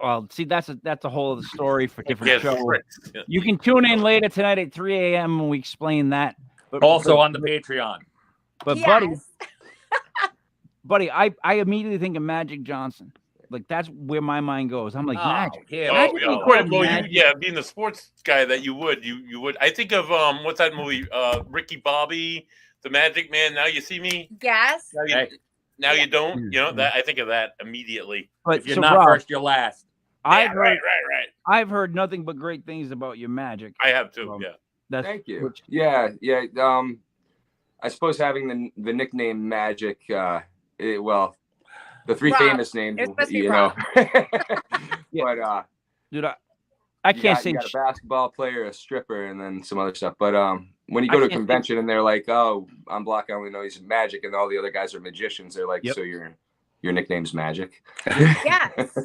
Speaker 1: Well, see, that's a whole other story for different
Speaker 6: Yes,
Speaker 1: show.
Speaker 6: right.
Speaker 1: You can tune in later tonight at 3 a.m. when we explain that. But
Speaker 2: Also on the Patreon.
Speaker 1: but
Speaker 3: Yes.
Speaker 1: buddy, I immediately think of Magic Johnson. Like that's where my mind goes. I'm like Magic.
Speaker 2: Yeah.
Speaker 6: Oh,
Speaker 1: Magic
Speaker 6: yeah.
Speaker 1: being called
Speaker 6: Well,
Speaker 1: Magic.
Speaker 6: being the sports guy that you would. I think of what's that movie? Ricky Bobby, the Magic Man. Now you see me.
Speaker 3: Yes.
Speaker 6: Now you don't.
Speaker 1: Mm-hmm.
Speaker 6: You know that. I think of that immediately.
Speaker 1: But
Speaker 2: If you're
Speaker 1: so,
Speaker 2: not
Speaker 1: Rob,
Speaker 2: first, you're last.
Speaker 1: I've
Speaker 6: Yeah,
Speaker 1: heard,
Speaker 6: right.
Speaker 1: I've heard nothing but great things about your Magic.
Speaker 6: I have too.
Speaker 1: Um,
Speaker 6: Yeah.
Speaker 1: That's
Speaker 10: Thank you.
Speaker 1: which-
Speaker 10: Yeah. I suppose having the nickname Magic, well, the three
Speaker 3: Rob.
Speaker 10: famous names,
Speaker 3: It's supposed to be
Speaker 10: you know.
Speaker 1: Yeah.
Speaker 10: But
Speaker 1: dude, I can't say
Speaker 10: you got a
Speaker 1: sh-
Speaker 10: basketball player, a stripper, and then some other stuff. But when you
Speaker 1: I
Speaker 10: go to a
Speaker 1: can't say-
Speaker 10: convention and they're like, "Oh, I'm Block, I only know he's Magic," and all the other guys are magicians, they're like,
Speaker 1: Yep.
Speaker 10: "So your nickname's Magic?"
Speaker 3: Yes.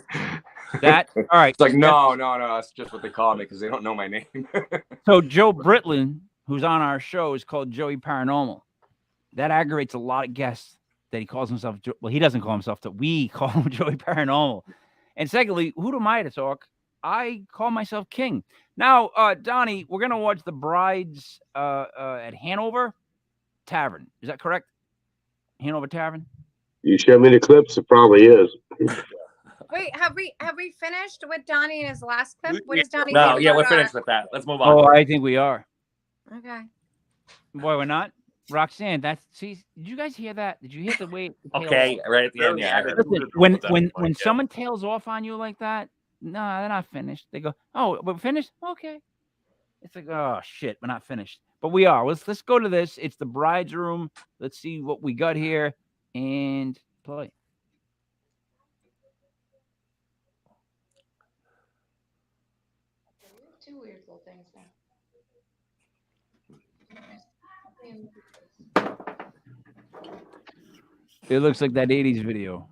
Speaker 1: that. All right.
Speaker 10: It's like, no, that's just what they call me because they don't know my name.
Speaker 1: So Joe Britlin, who's on our show, is called Joey Paranormal. That aggravates a lot of guests that he calls himself. Well, he doesn't call himself that. We call him Joey Paranormal. And secondly, who am I to talk? I call myself King. Now, Donnie, we're gonna watch the brides at Hanover Tavern. Is that correct? Hanover Tavern.
Speaker 8: You show me the clips, it probably is.
Speaker 3: Wait, have we finished with Donnie in his last clip? What is Donnie?
Speaker 2: No,
Speaker 3: saying
Speaker 2: yeah,
Speaker 3: about
Speaker 2: we're
Speaker 3: our-
Speaker 2: finished with that. Let's move on.
Speaker 1: Oh, I think we are.
Speaker 3: Okay.
Speaker 1: Boy, we're not. Roxanne, see, did you guys hear that? Did you hear the way? the tail
Speaker 2: Okay,
Speaker 1: off?
Speaker 2: right at the end. Yeah. I heard it.
Speaker 1: Listen, when someone tails off on you like that, no, they're not finished. They go, "Oh, we're finished." Okay. It's like, oh shit, we're not finished, but we are. Let's go to this. It's the bride's room. Let's see what we got here and play.
Speaker 11: Two weird little things now.
Speaker 1: It looks like that '80s video,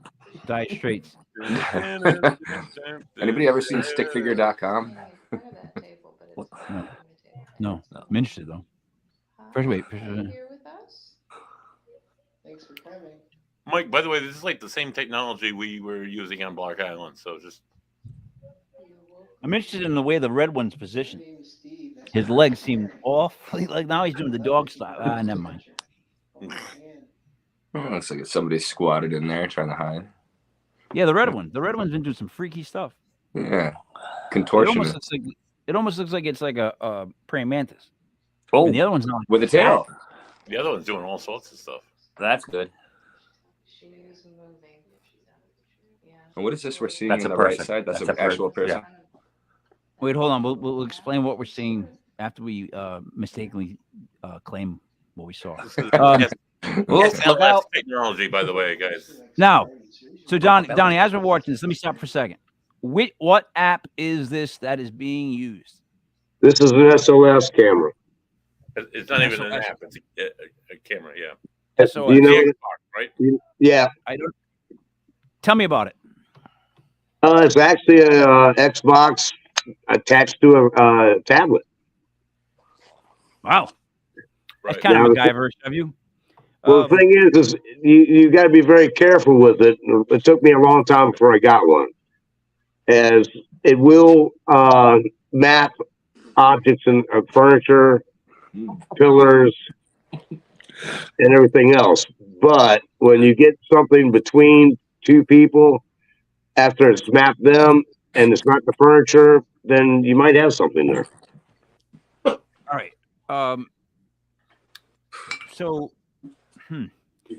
Speaker 1: Dire Straits.
Speaker 10: Anybody ever seen stickfigure.com?
Speaker 1: No, I'm interested though. First, wait.
Speaker 11: Here with us. Thanks for coming.
Speaker 6: Mike, by the way, this is like the same technology we were using on Block Island. So just
Speaker 1: I'm interested in the way the red one's positioned. His legs seem off. Like now he's doing the dog style. Ah, never mind.
Speaker 10: Oh, looks like somebody squatted in there trying to hide.
Speaker 1: Yeah, the red one. The red one's been doing some freaky stuff.
Speaker 10: Yeah,
Speaker 1: It almost
Speaker 10: contortionist.
Speaker 1: looks like It almost looks like it's like a praying mantis.
Speaker 10: Oh,
Speaker 1: And the other one's not
Speaker 10: with a tail.
Speaker 6: The other one's doing all sorts of stuff.
Speaker 10: That's good.
Speaker 11: She is moving. Yeah.
Speaker 10: And what is this we're seeing
Speaker 2: That's
Speaker 10: on
Speaker 2: a
Speaker 10: the right
Speaker 2: person.
Speaker 10: side? That's
Speaker 2: That's
Speaker 10: an
Speaker 2: a person.
Speaker 10: actual person.
Speaker 2: Yeah.
Speaker 1: Wait, hold on. We'll explain what we're seeing after we mistakenly claim what we saw.
Speaker 6: This is
Speaker 2: Look
Speaker 6: SLS
Speaker 2: out.
Speaker 6: technology, by the way, guys.
Speaker 1: Now, so Donnie, as we're watching this, let me stop for a second. What app is this that is being used?
Speaker 8: This is an SLS camera.
Speaker 6: It's not even an
Speaker 1: SOS.
Speaker 6: app. It's a camera. Yeah.
Speaker 1: SOS.
Speaker 8: Do you know?
Speaker 6: The Xbox, right?
Speaker 8: Yeah.
Speaker 1: I don't. Tell me about it.
Speaker 8: It's actually a Xbox attached to a tablet.
Speaker 1: Wow.
Speaker 6: Right.
Speaker 1: That's kind
Speaker 8: Now,
Speaker 1: of MacGyver of you.
Speaker 8: Well, the thing is you got to be very careful with it. It took me a long time before I got one, as it will map objects and furniture, pillars, and everything else. But when you get something between two people, after it's mapped them and it's not the furniture, then you might have something there.
Speaker 1: All right. So,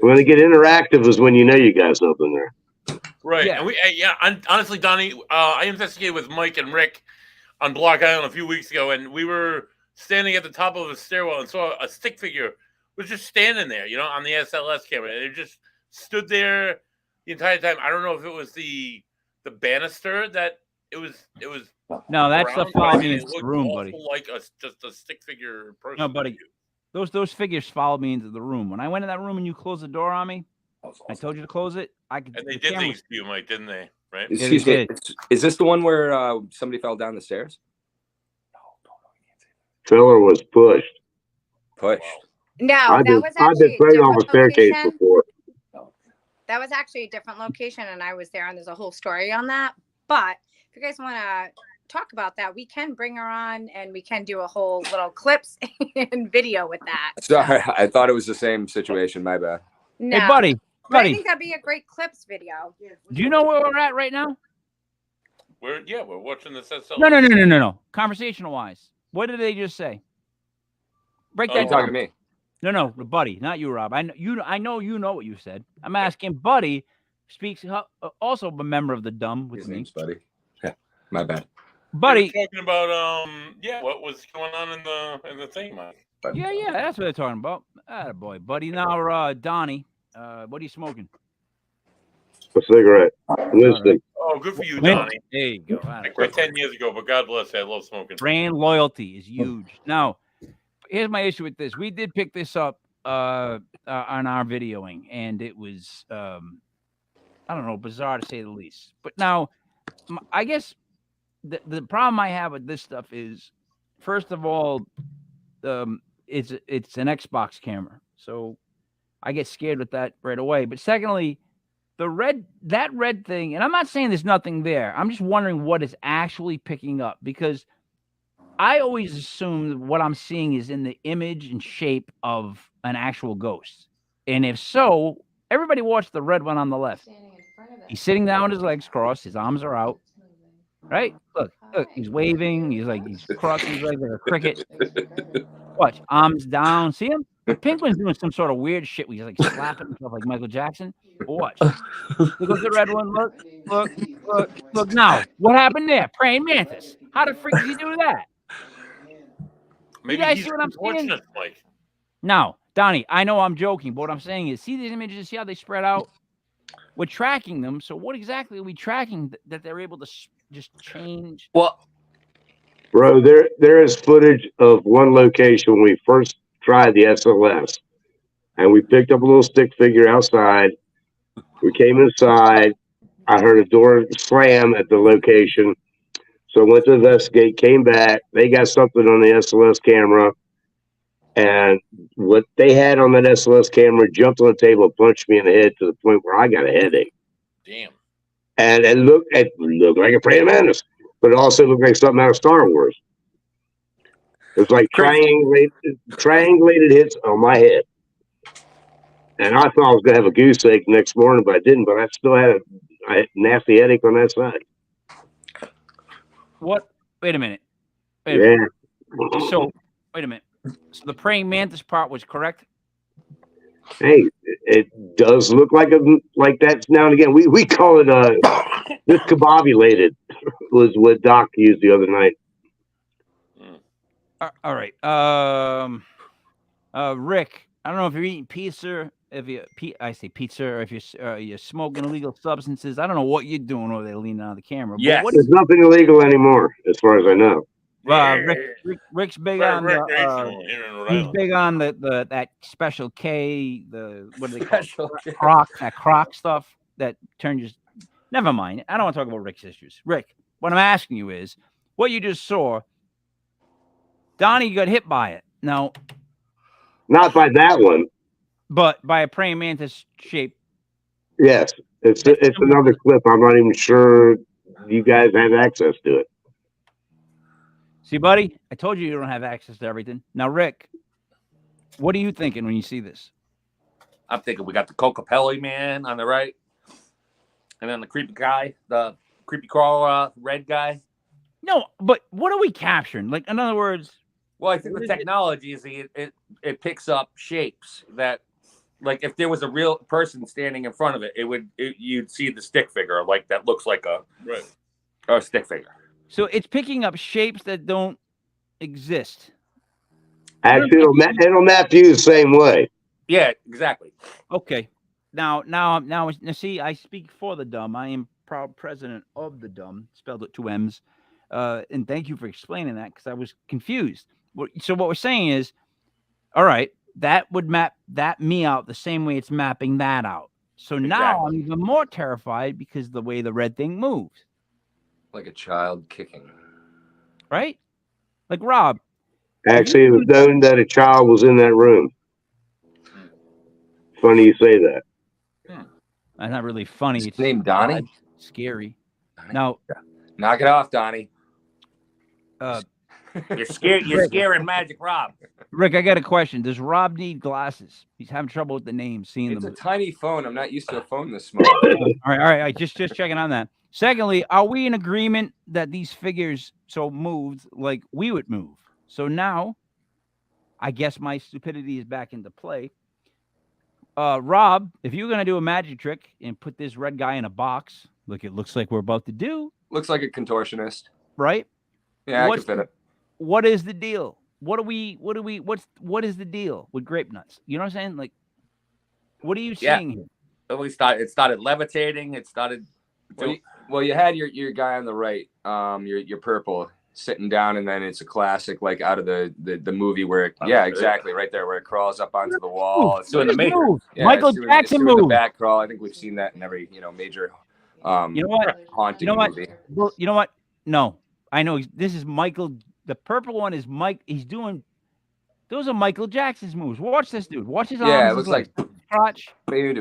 Speaker 8: When they get interactive is when you know you got something there.
Speaker 6: Right.
Speaker 1: Yeah.
Speaker 6: And honestly, Donnie, I investigated with Mike and Rick on Block Island a few weeks ago, and we were standing at the top of a stairwell and saw a stick figure was just standing there, on the SLS camera. And it just stood there the entire time. I don't know if it was the banister that it was.
Speaker 1: No, that's the
Speaker 6: around,
Speaker 1: follow
Speaker 6: but
Speaker 1: me
Speaker 6: it
Speaker 1: into the
Speaker 6: looked
Speaker 1: room,
Speaker 6: awful
Speaker 1: buddy.
Speaker 6: like just a stick figure person.
Speaker 1: No, buddy. Those figures followed me into the room. When I went in that room and you closed the door on me, I told you to close it.
Speaker 6: And they did things to you, Mike, didn't they? Right?
Speaker 10: Excuse me. Is this the one where somebody fell down the stairs?
Speaker 8: Filler was pushed.
Speaker 10: Pushed.
Speaker 3: No,
Speaker 8: I've
Speaker 3: that was
Speaker 8: been
Speaker 3: actually a
Speaker 8: playing on the
Speaker 3: different
Speaker 8: staircase
Speaker 3: location.
Speaker 8: before.
Speaker 3: That was actually a different location, and I was there, and there's a whole story on that. But if you guys want to talk about that, we can bring her on, and we can do a whole little clips and video with that.
Speaker 10: Sorry, I thought it was the same situation. My bad.
Speaker 3: No,
Speaker 1: Hey, buddy.
Speaker 3: but I think that'd be a great clips video.
Speaker 1: Do you know where we're at right now?
Speaker 6: We're watching this SLS.
Speaker 1: No. Conversational wise, what did they just say? Break that
Speaker 10: You talking
Speaker 1: down.
Speaker 10: to me?
Speaker 1: No, buddy, not you, Rob. I know you know what you said. I'm asking, buddy. Speaks also a member of the dumb with
Speaker 10: His
Speaker 1: me.
Speaker 10: name's Buddy. Yeah, my bad.
Speaker 1: Buddy.
Speaker 6: They were talking about what was going on in the thing, Mike.
Speaker 1: Yeah, that's what they're talking about. Boy, buddy. Now, Donnie, what are you smoking?
Speaker 8: A cigarette. Listen.
Speaker 6: Oh, good for you,
Speaker 1: Wait,
Speaker 6: Donnie.
Speaker 1: there you go.
Speaker 6: I quit 10 years ago, but God bless you. I love smoking.
Speaker 1: Brand loyalty is huge. Now, here's my issue with this. We did pick this up on our videoing, and it was, I don't know, bizarre to say the least. But now, I guess the problem I have with this stuff is, first of all, it's an Xbox camera, so I get scared with that right away. But secondly, that red thing, and I'm not saying there's nothing there. I'm just wondering what it's actually picking up, because I always assume what I'm seeing is in the image and shape of an actual ghost. And if so, everybody watch the red one on the left. He's sitting down with his legs crossed, his arms are out. Right? Look, he's waving. He's crossing his legs like a cricket. Watch, arms down. See him? The pink one's doing some sort of weird shit where he's slapping himself like Michael Jackson. But watch. Look at the red one. Look now. What happened there? Praying mantis. How the freak did he do that?
Speaker 6: Maybe
Speaker 1: you guys
Speaker 6: he's
Speaker 1: see what I'm saying?
Speaker 6: fortunate, Mike.
Speaker 1: Now, Donnie, I know I'm joking, but what I'm saying is, see these images, see how they spread out? We're tracking them. So what exactly are we tracking that they're able to just change?
Speaker 10: Well,
Speaker 8: bro, there is footage of one location when we first tried the SLS, and we picked up a little stick figure outside. We came inside. I heard a door slam at the location. So I went to investigate, came back. They got something on the SLS camera. And what they had on that SLS camera jumped on the table and punched me in the head to the point where I got a headache.
Speaker 6: Damn.
Speaker 8: And it looked like a praying mantis, but it also looked like something out of Star Wars. It was like triangulated hits on my head. And I thought I was going to have a goose egg next morning, but I didn't. But I still had a nasty headache on that side.
Speaker 1: What? Wait a minute. Wait a
Speaker 8: Yeah.
Speaker 1: minute. So wait a minute. So the praying mantis part was correct.
Speaker 8: Hey, it does look like that now and again. We call it discombobulated was what Doc used the other night.
Speaker 1: All right. Rick, I don't know if you're eating pizza, I say pizza, or if you're smoking illegal substances. I don't know what you're doing over there leaning on the camera.
Speaker 2: Yes.
Speaker 1: But what
Speaker 8: There's nothing illegal anymore, as far as I know.
Speaker 1: Rick's big
Speaker 6: Right,
Speaker 1: on
Speaker 6: recreational here in Rhode
Speaker 1: he's
Speaker 6: Island.
Speaker 1: big on the that special K, what do they call
Speaker 10: Special
Speaker 1: it?
Speaker 10: K.
Speaker 1: Croc stuff that turns you. Never mind. I don't want to talk about Rick's issues. Rick, what I'm asking you is, what you just saw. Donnie got hit by it. No,
Speaker 8: Not by that one.
Speaker 1: but by a praying mantis shape.
Speaker 8: Yes, it's another clip. I'm not even sure you guys have access to it.
Speaker 1: See, buddy, I told you don't have access to everything. Now, Rick, what are you thinking when you see this?
Speaker 2: I'm thinking we got the Cocapelli man on the right, and then the creepy guy, the creepy crawl red guy.
Speaker 1: No, but what are we capturing? Like, in other words,
Speaker 2: well, I think the technology is it picks up shapes that, like, if there was a real person standing in front of it, you'd see the stick figure like that looks like a stick figure.
Speaker 1: So it's picking up shapes that don't exist.
Speaker 8: Actually, it'll map you the same way.
Speaker 2: Yeah, exactly.
Speaker 1: Okay. Now, see, I speak for the dumb. I am proud president of the dumb, spelled with 2 M's. And thank you for explaining that because I was confused. So what we're saying is, all right, that would map me out the same way it's mapping that out. So now I'm even more terrified because the way the red thing moves.
Speaker 10: Like a child kicking.
Speaker 1: Right? Like Rob.
Speaker 8: Actually, it was known that a child was in that room. Funny you say that.
Speaker 1: That's not really funny.
Speaker 10: It's named Donnie.
Speaker 1: Scary. Now,
Speaker 10: knock it off, Donnie.
Speaker 2: You're scared. You're scaring Magic Rob.
Speaker 1: Rick, I got a question. Does Rob need glasses? He's having trouble with the names, seeing
Speaker 10: it's
Speaker 1: them.
Speaker 10: It's a tiny phone. I'm not used to a phone this small.
Speaker 1: All right. Just checking on that. Secondly, are we in agreement that these figures moved like we would move? So now, I guess my stupidity is back into play. Rob, if you're gonna do a magic trick and put this red guy in a box, like it looks like we're about to do,
Speaker 10: looks like a contortionist,
Speaker 1: right?
Speaker 10: Yeah, I can fit it.
Speaker 1: What is the deal? What is the deal with grape nuts? You know what I'm saying? Like, what are you seeing here?
Speaker 2: It started levitating. It started.
Speaker 10: Well, you had your guy on the right, your purple sitting down, and then it's a classic like out of the movie where exactly right there where it crawls up onto the wall. It's doing the Matrix. Yeah,
Speaker 1: Michael Jackson move.
Speaker 10: The back crawl. I think we've seen that in every major haunting movie.
Speaker 1: Well, you know what? No, I know this is Michael. The purple one is Mike. He's doing. Those are Michael Jackson's moves. Watch this dude. Watch his arms.
Speaker 10: Yeah, it looks like
Speaker 1: crotch.
Speaker 10: Yeah.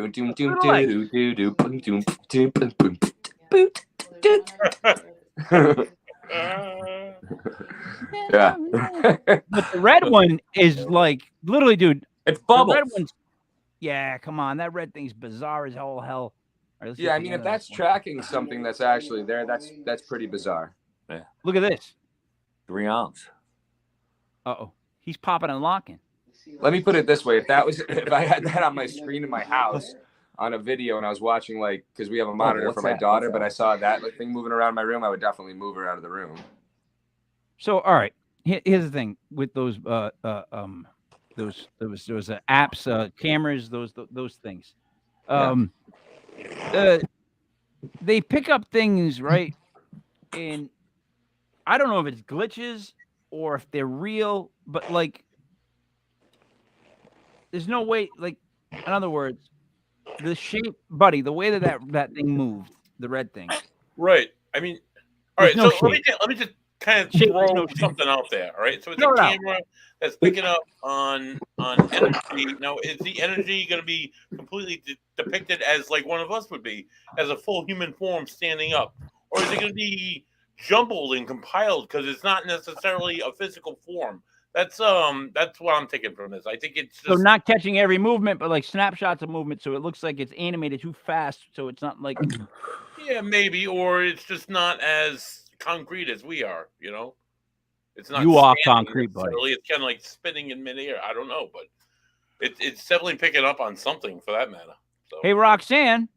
Speaker 1: But the red one is like literally, dude.
Speaker 2: It's bubbles.
Speaker 1: The red one's, yeah, come on. That red thing's bizarre as all hell. Right,
Speaker 10: yeah, I mean, if that's tracking something that's actually there, that's pretty bizarre.
Speaker 2: Yeah.
Speaker 1: Look at this.
Speaker 2: 3 ounce.
Speaker 1: Uh-oh. He's popping and locking.
Speaker 10: Let me put it this way. If I had that on my screen in my house on a video and I was watching, like, because we have a monitor for my daughter, but I saw that thing moving around my room, I would definitely move her out of the room.
Speaker 1: So, all right. Here's the thing with those apps, cameras, those things. They pick up things, right? And I don't know if it's glitches or if they're real, but like, there's no way. Like, in other words, the shape, buddy, the way that thing moved, the red thing.
Speaker 6: Right. I mean, all right.
Speaker 1: No
Speaker 6: So let me just kind of throw something out there. All right. So it's a camera that's picking up on energy. Now, is the energy going to be completely depicted as like one of us would be, as a full human form standing up, or is it going to be jumbled and compiled because it's not necessarily a physical form? That's what I'm taking from this. I think it's just,
Speaker 1: so not catching every movement, but like snapshots of movement, so it looks like it's animated too fast, so it's not like
Speaker 6: yeah, maybe, or it's just not as concrete as we are, you know. It's not
Speaker 1: You off
Speaker 6: standing
Speaker 1: concrete, buddy.
Speaker 6: necessarily. It's kind of like spinning in midair. I don't know, but it's definitely picking up on something for that matter. So.
Speaker 1: Hey, Roxanne.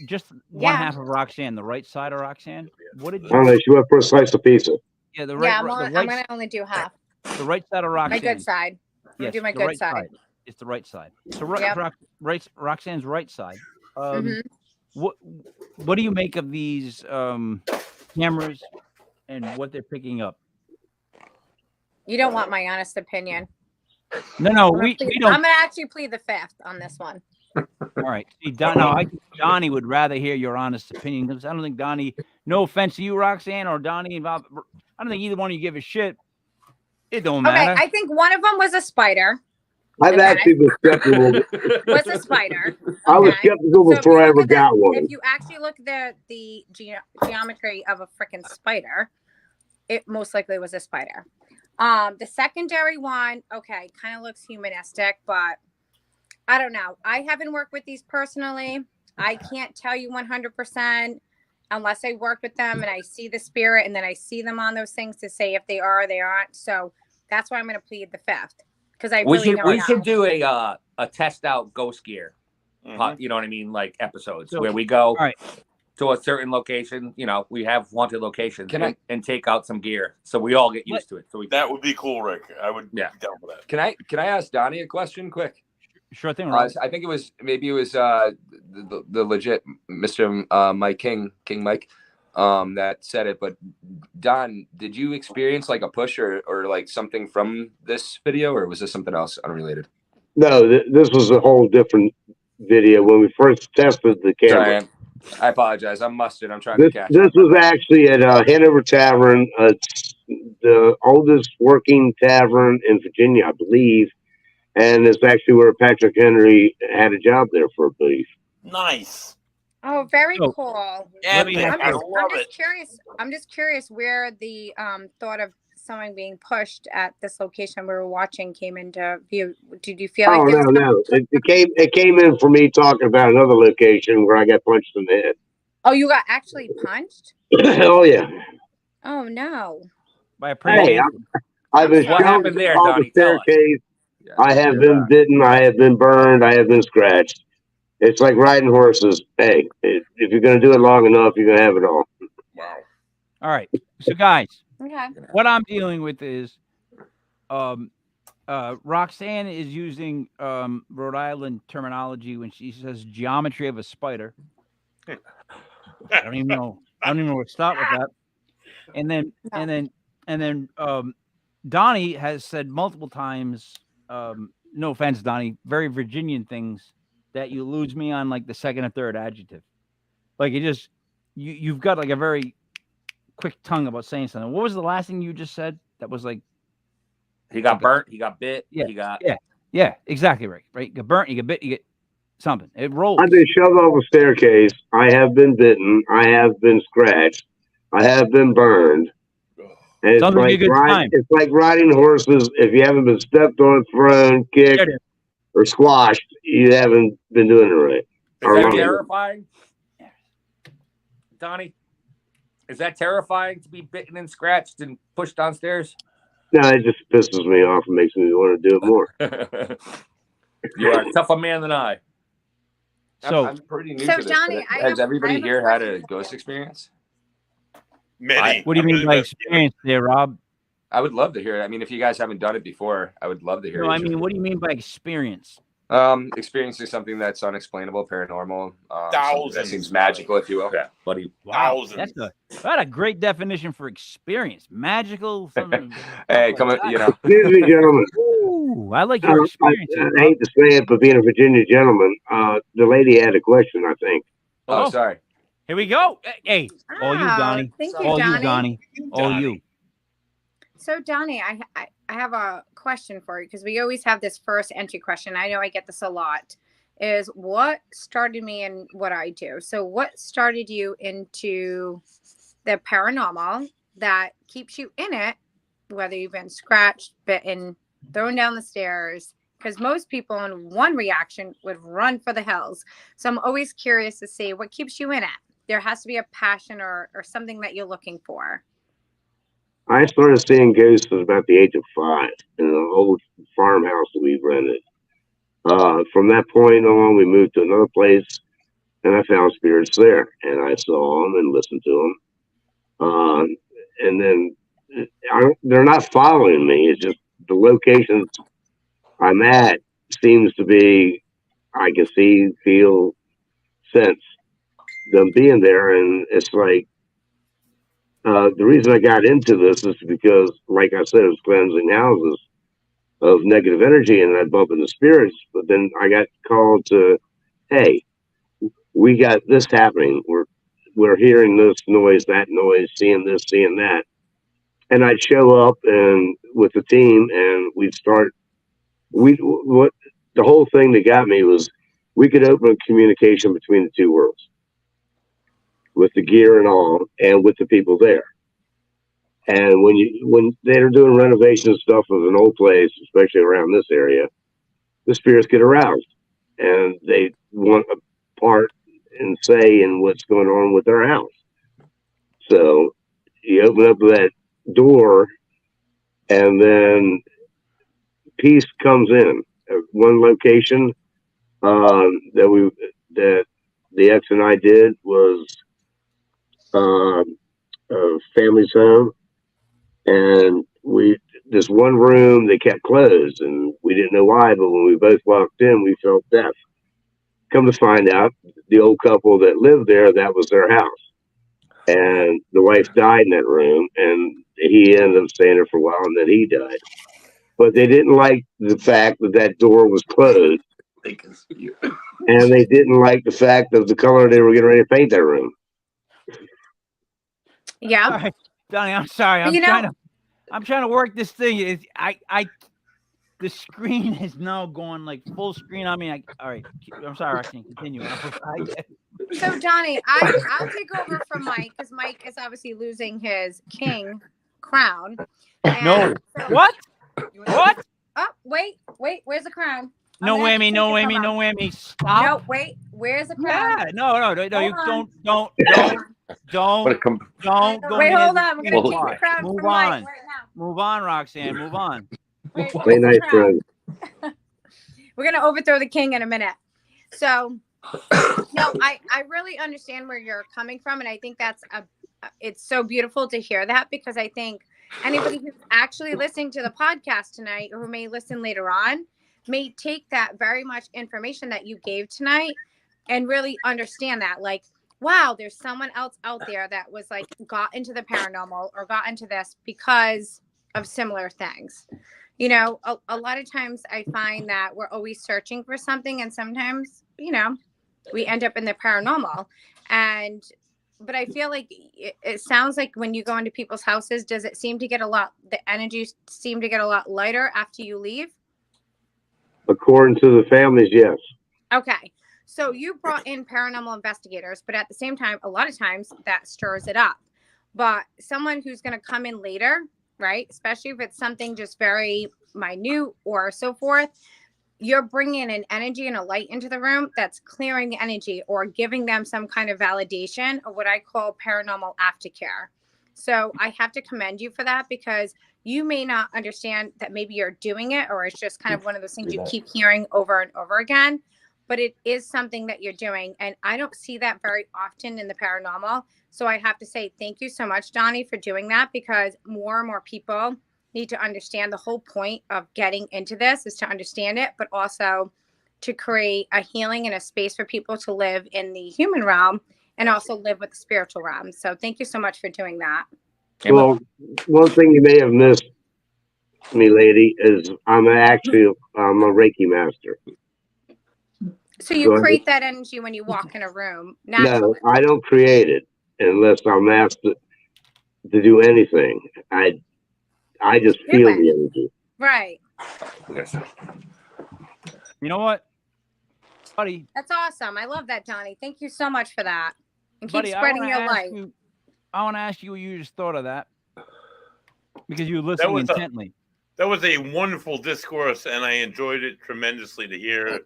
Speaker 1: Just one half of Roxanne, the right side of Roxanne. What did
Speaker 8: I don't know. She went for a slice of pizza.
Speaker 1: Yeah, the
Speaker 3: Yeah,
Speaker 1: right.
Speaker 3: I'm gonna only do half.
Speaker 1: The right side of Roxanne.
Speaker 3: My good side. I'm gonna
Speaker 1: Yes,
Speaker 3: do my
Speaker 1: the
Speaker 3: good
Speaker 1: right
Speaker 3: side.
Speaker 1: It's the right side. So
Speaker 3: Yep.
Speaker 1: Roxanne's right side.
Speaker 3: Mhm.
Speaker 1: What do you make of these cameras and what they're picking up?
Speaker 3: You don't want my honest opinion.
Speaker 1: No, we don't.
Speaker 3: I'm gonna actually plead the fifth on this one.
Speaker 1: All right. See, I think Donnie would rather hear your honest opinion because I don't think Donnie. No offense to you, Roxanne, or Donnie. I don't think either one of you give a shit. It don't matter.
Speaker 3: Okay, I think one of them was a spider.
Speaker 8: I've actually been skeptical.
Speaker 3: Was a spider.
Speaker 8: I was skeptical before I ever got one.
Speaker 3: If you actually look at the geometry of a freaking spider, it most likely was a spider. The secondary one, okay, kind of looks humanistic, but I don't know. I haven't worked with these personally. I can't tell you 100% unless I work with them and I see the spirit and then I see them on those things to say if they are or they aren't. So that's why I'm going to plead the fifth because I really don't know.
Speaker 2: We should do a test out ghost gear. You know what I mean? Like episodes where we go to a certain location. You know, we have wanted locations and take out some gear so we all get used to it. So
Speaker 6: that would be cool, Rick. I would be down for that.
Speaker 10: Can I ask Donnie a question quick?
Speaker 1: Sure thing.
Speaker 10: I think it was the legit Mr. Mike King Mike that said it. But Don, did you experience like a push or like something from this video, or was this something else unrelated?
Speaker 8: No, this was a whole different video when we first tested the camera.
Speaker 10: Sorry, I apologize. I'm mustard. I'm trying
Speaker 8: This
Speaker 10: to catch
Speaker 8: this
Speaker 10: up.
Speaker 8: was actually at Hanover Tavern. It's the oldest working tavern in Virginia, I believe. And it's actually where Patrick Henry had a job there for a belief.
Speaker 6: Nice.
Speaker 3: Oh, very cool.
Speaker 6: Yeah,
Speaker 3: I'm just curious where the thought of someone being pushed at this location we were watching came into view. Did you feel like
Speaker 8: No. It came in for me talking about another location where I got punched in the head.
Speaker 3: Oh, you got actually punched?
Speaker 8: Oh yeah.
Speaker 3: Oh no.
Speaker 1: By a
Speaker 8: I've been
Speaker 2: What happened there,
Speaker 8: on
Speaker 2: Donnie?
Speaker 8: the staircase. I have been bitten. I have been burned. I have been scratched. It's like riding horses. Hey, if you're going to do it long enough, you're going to have it all.
Speaker 6: Wow.
Speaker 1: All right. So, guys,
Speaker 3: okay.
Speaker 1: What I'm dealing with is Roxanne is using Rhode Island terminology when she says geometry of a spider. I don't even know where to start with that. And then Donnie has said multiple times, no offense, Donnie, very Virginian things that you lose me on like the second or third adjective. Like you've got like a very quick tongue about saying something. What was the last thing you just said? That was like
Speaker 2: he got burnt, he got bit,
Speaker 1: yeah, exactly right. You get burnt, you get bit, you get something. It rolls.
Speaker 8: I've been shoved off a staircase. I have been bitten. I have been scratched. I have been burned. And it's like riding horses. If you haven't been stepped on, thrown, kicked, or squashed, you haven't been doing it right.
Speaker 2: Is that terrifying? Donnie? Is that terrifying to be bitten and scratched and pushed downstairs?
Speaker 8: No, it just pisses me off and makes me want to do it more.
Speaker 2: You are a tougher man than I.
Speaker 10: So I'm pretty new to this.
Speaker 3: Donnie,
Speaker 10: has everybody here had a ghost experience?
Speaker 6: Many.
Speaker 1: What do you mean by experience there, Rob?
Speaker 10: I would love to hear it. I mean, if you guys haven't done it before, I would love to hear it.
Speaker 1: No, I mean, what do you mean by experience?
Speaker 10: Experiencing something that's unexplainable, paranormal.
Speaker 6: Thousands.
Speaker 10: That seems magical, if you will.
Speaker 2: Yeah, buddy.
Speaker 1: Wow, that's a great definition for experience. Magical.
Speaker 10: Hey, come on, you know.
Speaker 8: Excuse me, gentlemen.
Speaker 1: Ooh, I like your experience.
Speaker 8: I hate to say it, but being a Virginia gentleman, the lady had a question, I think.
Speaker 10: Oh, sorry.
Speaker 1: Here we go. Hey, all you, Donnie.
Speaker 3: Thank you,
Speaker 1: all
Speaker 3: Donnie.
Speaker 1: you, Donnie. All you.
Speaker 3: So, Donnie, I have a question for you because we always have this first entry question. I know I get this a lot. Is what started me in what I do? So, what started you into the paranormal that keeps you in it, whether you've been scratched, bitten, thrown down the stairs? Because most people in one reaction would run for the hills. So, I'm always curious to see what keeps you in it. there has to be a passion or something that you're looking for.
Speaker 8: I started seeing ghosts at about the age of 5 in an old farmhouse that we rented. From that point on, we moved to another place, and I found spirits there, and I saw them and listened to them. And then they're not following me. It's just the locations I'm at seems to be, I can see, feel, sense them being there. And it's like, the reason I got into this is because, like I said, it was cleansing houses of negative energy, and I bump into spirits. But then I got called to, hey, we got this happening. We're hearing this noise, that noise, seeing this, seeing that. And I'd show up and with the team, and we'd start. What the whole thing that got me was we could open communication between the two worlds with the gear and all, and with the people there. And when they're doing renovation stuff of an old place, especially around this area, the spirits get aroused and they want a part and say in what's going on with their house. So you open up that door, and then peace comes in. One location that the ex and I did was a family's home, and this one room they kept closed, and we didn't know why. But when we both walked in, we felt death. Come to find out, the old couple that lived there, that was their house. And the wife died in that room, and he ended up staying there for a while, and then he died. But they didn't like the fact that that door was closed, and they didn't like the fact of the color they were getting ready to paint that room.
Speaker 3: Yeah,
Speaker 1: Sorry, Donnie, I'm sorry. I'm trying to work this thing. The screen is now going like full screen on me. All right, I'm sorry, I can't continue.
Speaker 3: So Donnie, I'll take over from Mike because Mike is obviously losing his king crown.
Speaker 1: No. What? What?
Speaker 3: Oh, wait. Where's the crown?
Speaker 1: No whammy, no whammy, no whammy. Stop.
Speaker 3: No, wait. Where's the crown?
Speaker 1: Yeah, no. You don't go.
Speaker 3: Wait, hold on. We're gonna take the crown
Speaker 1: Move
Speaker 3: from Mike
Speaker 1: on.
Speaker 3: right now.
Speaker 1: Move on, Roxanne. Move on.
Speaker 3: Wait,
Speaker 8: Play nice, friend.
Speaker 3: We're gonna overthrow the king in a minute. So, no, I really understand where you're coming from, and I think it's so beautiful to hear that, because I think anybody who's actually listening to the podcast tonight, or who may listen later on, may take that very much information that you gave tonight and really understand that, like, wow, there's someone else out there that was like got into the paranormal or got into this because of similar things. You know, a lot of times I find that we're always searching for something, and sometimes, you know, we end up in the paranormal. But I feel like it sounds like when you go into people's houses, does it seem to get the energies seem to get a lot lighter after you leave?
Speaker 8: According to the families, yes.
Speaker 3: Okay. So you brought in paranormal investigators, but at the same time, a lot of times that stirs it up. But someone who's going to come in later, right? Especially if it's something just very minute or so forth, you're bringing an energy and a light into the room that's clearing the energy or giving them some kind of validation, or what I call paranormal aftercare. So I have to commend you for that, because you may not understand that maybe you're doing it, or it's just kind of one of those things you keep hearing over and over again, but it is something that you're doing. And I don't see that very often in the paranormal. So I have to say thank you so much, Donnie, for doing that, because more and more people need to understand the whole point of getting into this is to understand it, but also to create a healing and a space for people to live in the human realm and also live with the spiritual realm. So thank you so much for doing that.
Speaker 8: Well, one thing you may have missed, me lady, is I'm a Reiki master.
Speaker 3: So you create that energy when you walk in a room naturally?
Speaker 8: No, I don't create it unless I'm asked to do anything. I just feel the energy.
Speaker 3: Right.
Speaker 1: You know what, buddy?
Speaker 3: That's awesome. I love that, Donnie. Thank you so much for that. And keep
Speaker 1: Buddy,
Speaker 3: spreading your light.
Speaker 1: I want to ask you what you just thought of that, because you were listening intently.
Speaker 6: That was a wonderful discourse, and I enjoyed it tremendously to hear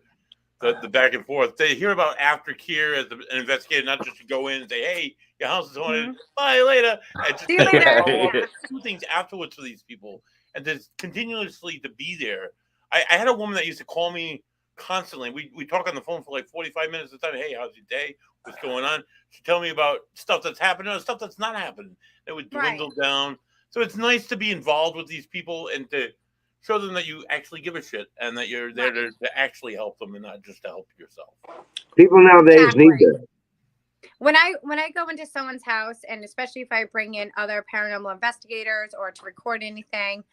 Speaker 6: the back and forth. They hear about aftercare as an investigator, not just to go in and say, "Hey, your house is haunted. Bye later." And just
Speaker 3: See you later.
Speaker 6: do things afterwards for these people, and just continuously to be there. I had a woman that used to call me constantly. We talk on the phone for like 45 minutes at a time. Hey, how's your day? What's going on? She'd tell me about stuff that's happening or stuff that's not happening. It would dwindle down. So it's nice to be involved with these people and to show them that you actually give a shit and that you're there to actually help them and not just to help yourself.
Speaker 8: People nowadays need that.
Speaker 3: When I go into someone's house, and especially if I bring in other paranormal investigators or to record anything,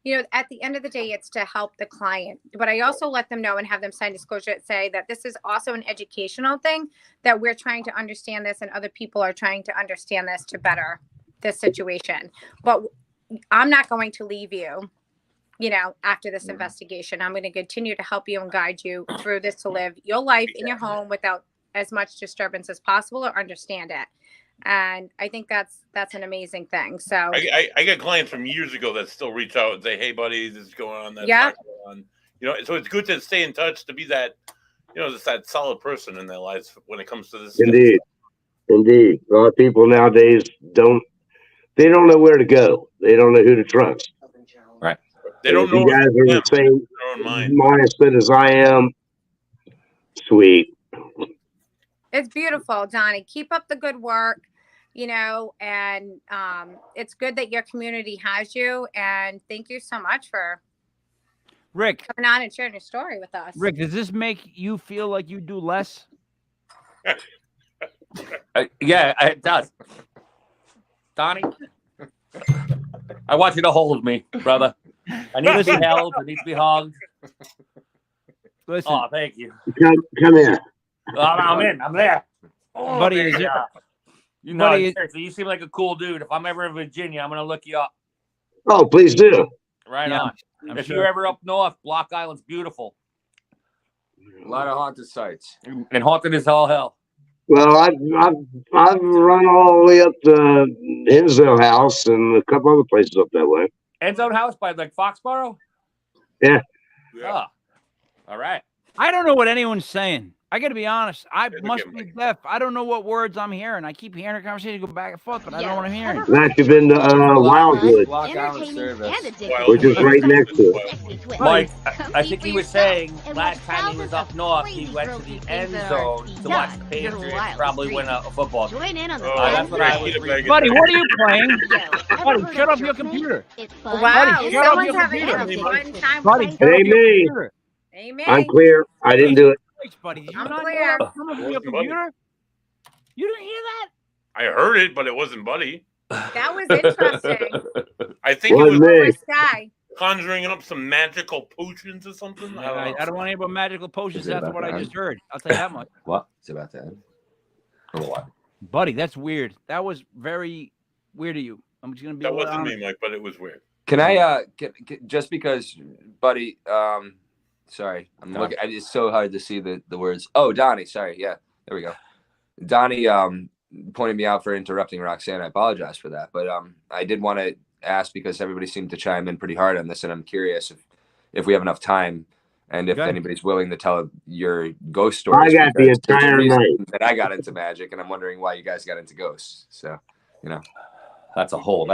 Speaker 3: you know, at the end of the day, it's to help the client. But I also let them know and have them sign disclosure that say that this is also an educational thing, that we're trying to understand this and other people are trying to understand this to better this situation. But I'm not going to leave you, you know, after this investigation. I'm going to continue to help you and guide you through this to live your life in your home without as much disturbance as possible or understand it. And I think that's an amazing thing. So
Speaker 6: I get clients from years ago that still reach out and say, "Hey, buddy, this is going on. That's
Speaker 3: Yeah.
Speaker 6: not going on." You know, so it's good to stay in touch, to be that, you know, just that solid person in their lives when it comes to this.
Speaker 8: Indeed. Indeed. A lot of people nowadays don't know where to go. They don't know who to trust.
Speaker 10: Right.
Speaker 6: They don't
Speaker 8: If
Speaker 6: know
Speaker 8: you guys are the same mindset as I am, sweet.
Speaker 3: it's beautiful, Donnie. Keep up the good work, you know, and it's good that your community has you. And thank you so much for
Speaker 1: Rick
Speaker 3: coming on and sharing your story with us.
Speaker 1: Rick, does this make you feel like you do less?
Speaker 2: Yeah, it does. Donnie, I want you to hold me, brother. I need to be held. I need to be hugged.
Speaker 1: Listen.
Speaker 2: Oh, thank you.
Speaker 8: Come in.
Speaker 2: Oh, I'm in. I'm there. Oh,
Speaker 1: Buddy,
Speaker 2: there
Speaker 1: is
Speaker 2: you
Speaker 1: it-
Speaker 2: are. You know,
Speaker 1: Buddy,
Speaker 2: seriously, you seem like a cool dude. If I'm ever in Virginia, I'm going to look you up.
Speaker 8: Oh, please do.
Speaker 2: Right
Speaker 1: Yeah,
Speaker 2: on.
Speaker 1: I'm
Speaker 2: If
Speaker 1: sure.
Speaker 2: you're ever up north, Block Island's beautiful.
Speaker 10: A lot of haunted sites.
Speaker 2: And haunted as all hell.
Speaker 8: Well, I've run all the way up to Hinsdale House and a couple other places up that way.
Speaker 2: End Zone House by like Foxborough?
Speaker 8: Yeah.
Speaker 2: Oh, all right.
Speaker 1: I don't know what anyone's saying. I got to be honest. I must be deaf. I don't know what words I'm hearing. I keep hearing a conversation go back and forth, but I don't know what I'm hearing.
Speaker 8: I've actually been to Wildwood,
Speaker 10: Block Island service.
Speaker 8: which is right next to it.
Speaker 2: Mike, I think he was saying last time he was up north, he went to the end zone to watch the Patriots probably win a football game. That's what I was reading.
Speaker 1: Buddy, what are you playing? Buddy, shut up your computer.
Speaker 3: Wow,
Speaker 1: Buddy, shut up
Speaker 3: someone's
Speaker 1: your
Speaker 3: having
Speaker 1: computer.
Speaker 3: a fun time.
Speaker 1: Buddy,
Speaker 3: playing.
Speaker 1: shut up
Speaker 8: It ain't
Speaker 1: your
Speaker 8: me.
Speaker 1: computer.
Speaker 3: Amen.
Speaker 8: I'm clear. I didn't do it.
Speaker 1: Thanks, buddy. Did you
Speaker 3: I'm
Speaker 1: not
Speaker 3: clear.
Speaker 1: know coming from your computer? You didn't hear that?
Speaker 6: I heard it, but it wasn't Buddy.
Speaker 3: That was interesting.
Speaker 6: I think it
Speaker 8: Wasn't
Speaker 6: was
Speaker 8: me.
Speaker 3: First guy.
Speaker 6: conjuring up some magical potions or something.
Speaker 1: I don't want any about magical potions
Speaker 10: Is it
Speaker 1: after
Speaker 10: about
Speaker 1: what I
Speaker 10: that?
Speaker 1: just heard. I'll tell you that much.
Speaker 10: What? It's about that. Or what?
Speaker 1: Buddy, that's weird. That was very weird of you. I'm just going to be
Speaker 6: That
Speaker 1: a little
Speaker 6: wasn't me,
Speaker 1: honest.
Speaker 6: Mike, but it was weird.
Speaker 10: Can I just because, buddy, sorry, I'm
Speaker 2: No.
Speaker 10: looking. It's so hard to see the words. Oh, Donnie, sorry, yeah, there we go. Donnie pointed me out for interrupting Roxanne. I apologize for that, but I did want to ask because everybody seemed to chime in pretty hard on this, and I'm curious if we have enough time and if
Speaker 1: Okay.
Speaker 10: anybody's willing to tell your ghost stories.
Speaker 8: I got the
Speaker 10: because there's a
Speaker 8: entire
Speaker 10: reason
Speaker 8: night.
Speaker 10: that I got into magic, and I'm wondering why you guys got into ghosts. So, you know,
Speaker 2: That's a whole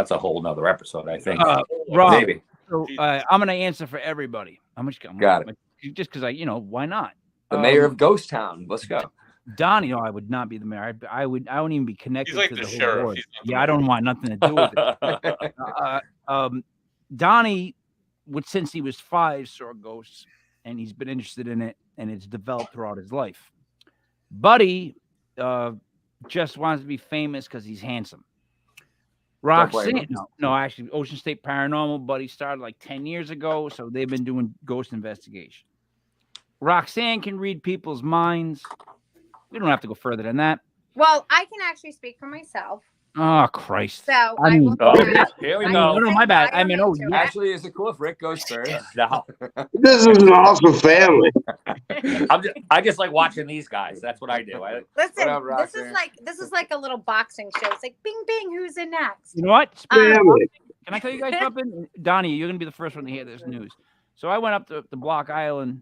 Speaker 2: nother episode, I think.
Speaker 1: Rob,
Speaker 10: maybe.
Speaker 1: so, I'm going to answer for everybody.
Speaker 10: Got it.
Speaker 1: Just because why not?
Speaker 10: The mayor of Ghost Town. Let's go.
Speaker 1: Donnie, no, I would not be the mayor. I wouldn't even be connected
Speaker 6: He's like
Speaker 1: to
Speaker 6: the
Speaker 1: the whole
Speaker 6: sheriff.
Speaker 1: board.
Speaker 6: He's not the
Speaker 1: Yeah, I don't want nothing to do with it. Donnie, since he was 5, saw ghosts, and he's been interested in it, and it's developed throughout his life. Buddy just wants to be famous because he's handsome. Roxanne, no, actually, Ocean State Paranormal, Buddy started like 10 years ago, so they've been doing ghost investigation. Roxanne can read people's minds. We don't have to go further than that.
Speaker 3: Well, I can actually speak for myself.
Speaker 1: Oh, Christ.
Speaker 3: So
Speaker 1: I mean,
Speaker 2: Here we
Speaker 1: I
Speaker 2: go.
Speaker 1: mean, no, my bad. I mean, oh,
Speaker 3: into
Speaker 1: you
Speaker 3: it.
Speaker 10: Actually, is it cool if Rick goes first?
Speaker 2: No.
Speaker 8: This is an awesome family.
Speaker 2: I just like watching these guys. That's what I do.
Speaker 3: Listen,
Speaker 10: up, Roxanne?
Speaker 3: this is like a little boxing show. It's like bing bing, who's in next?
Speaker 1: You know what?
Speaker 8: Family.
Speaker 1: Can I tell you guys something? Donnie, you're going to be the first one to hear this news. So I went up to Block Island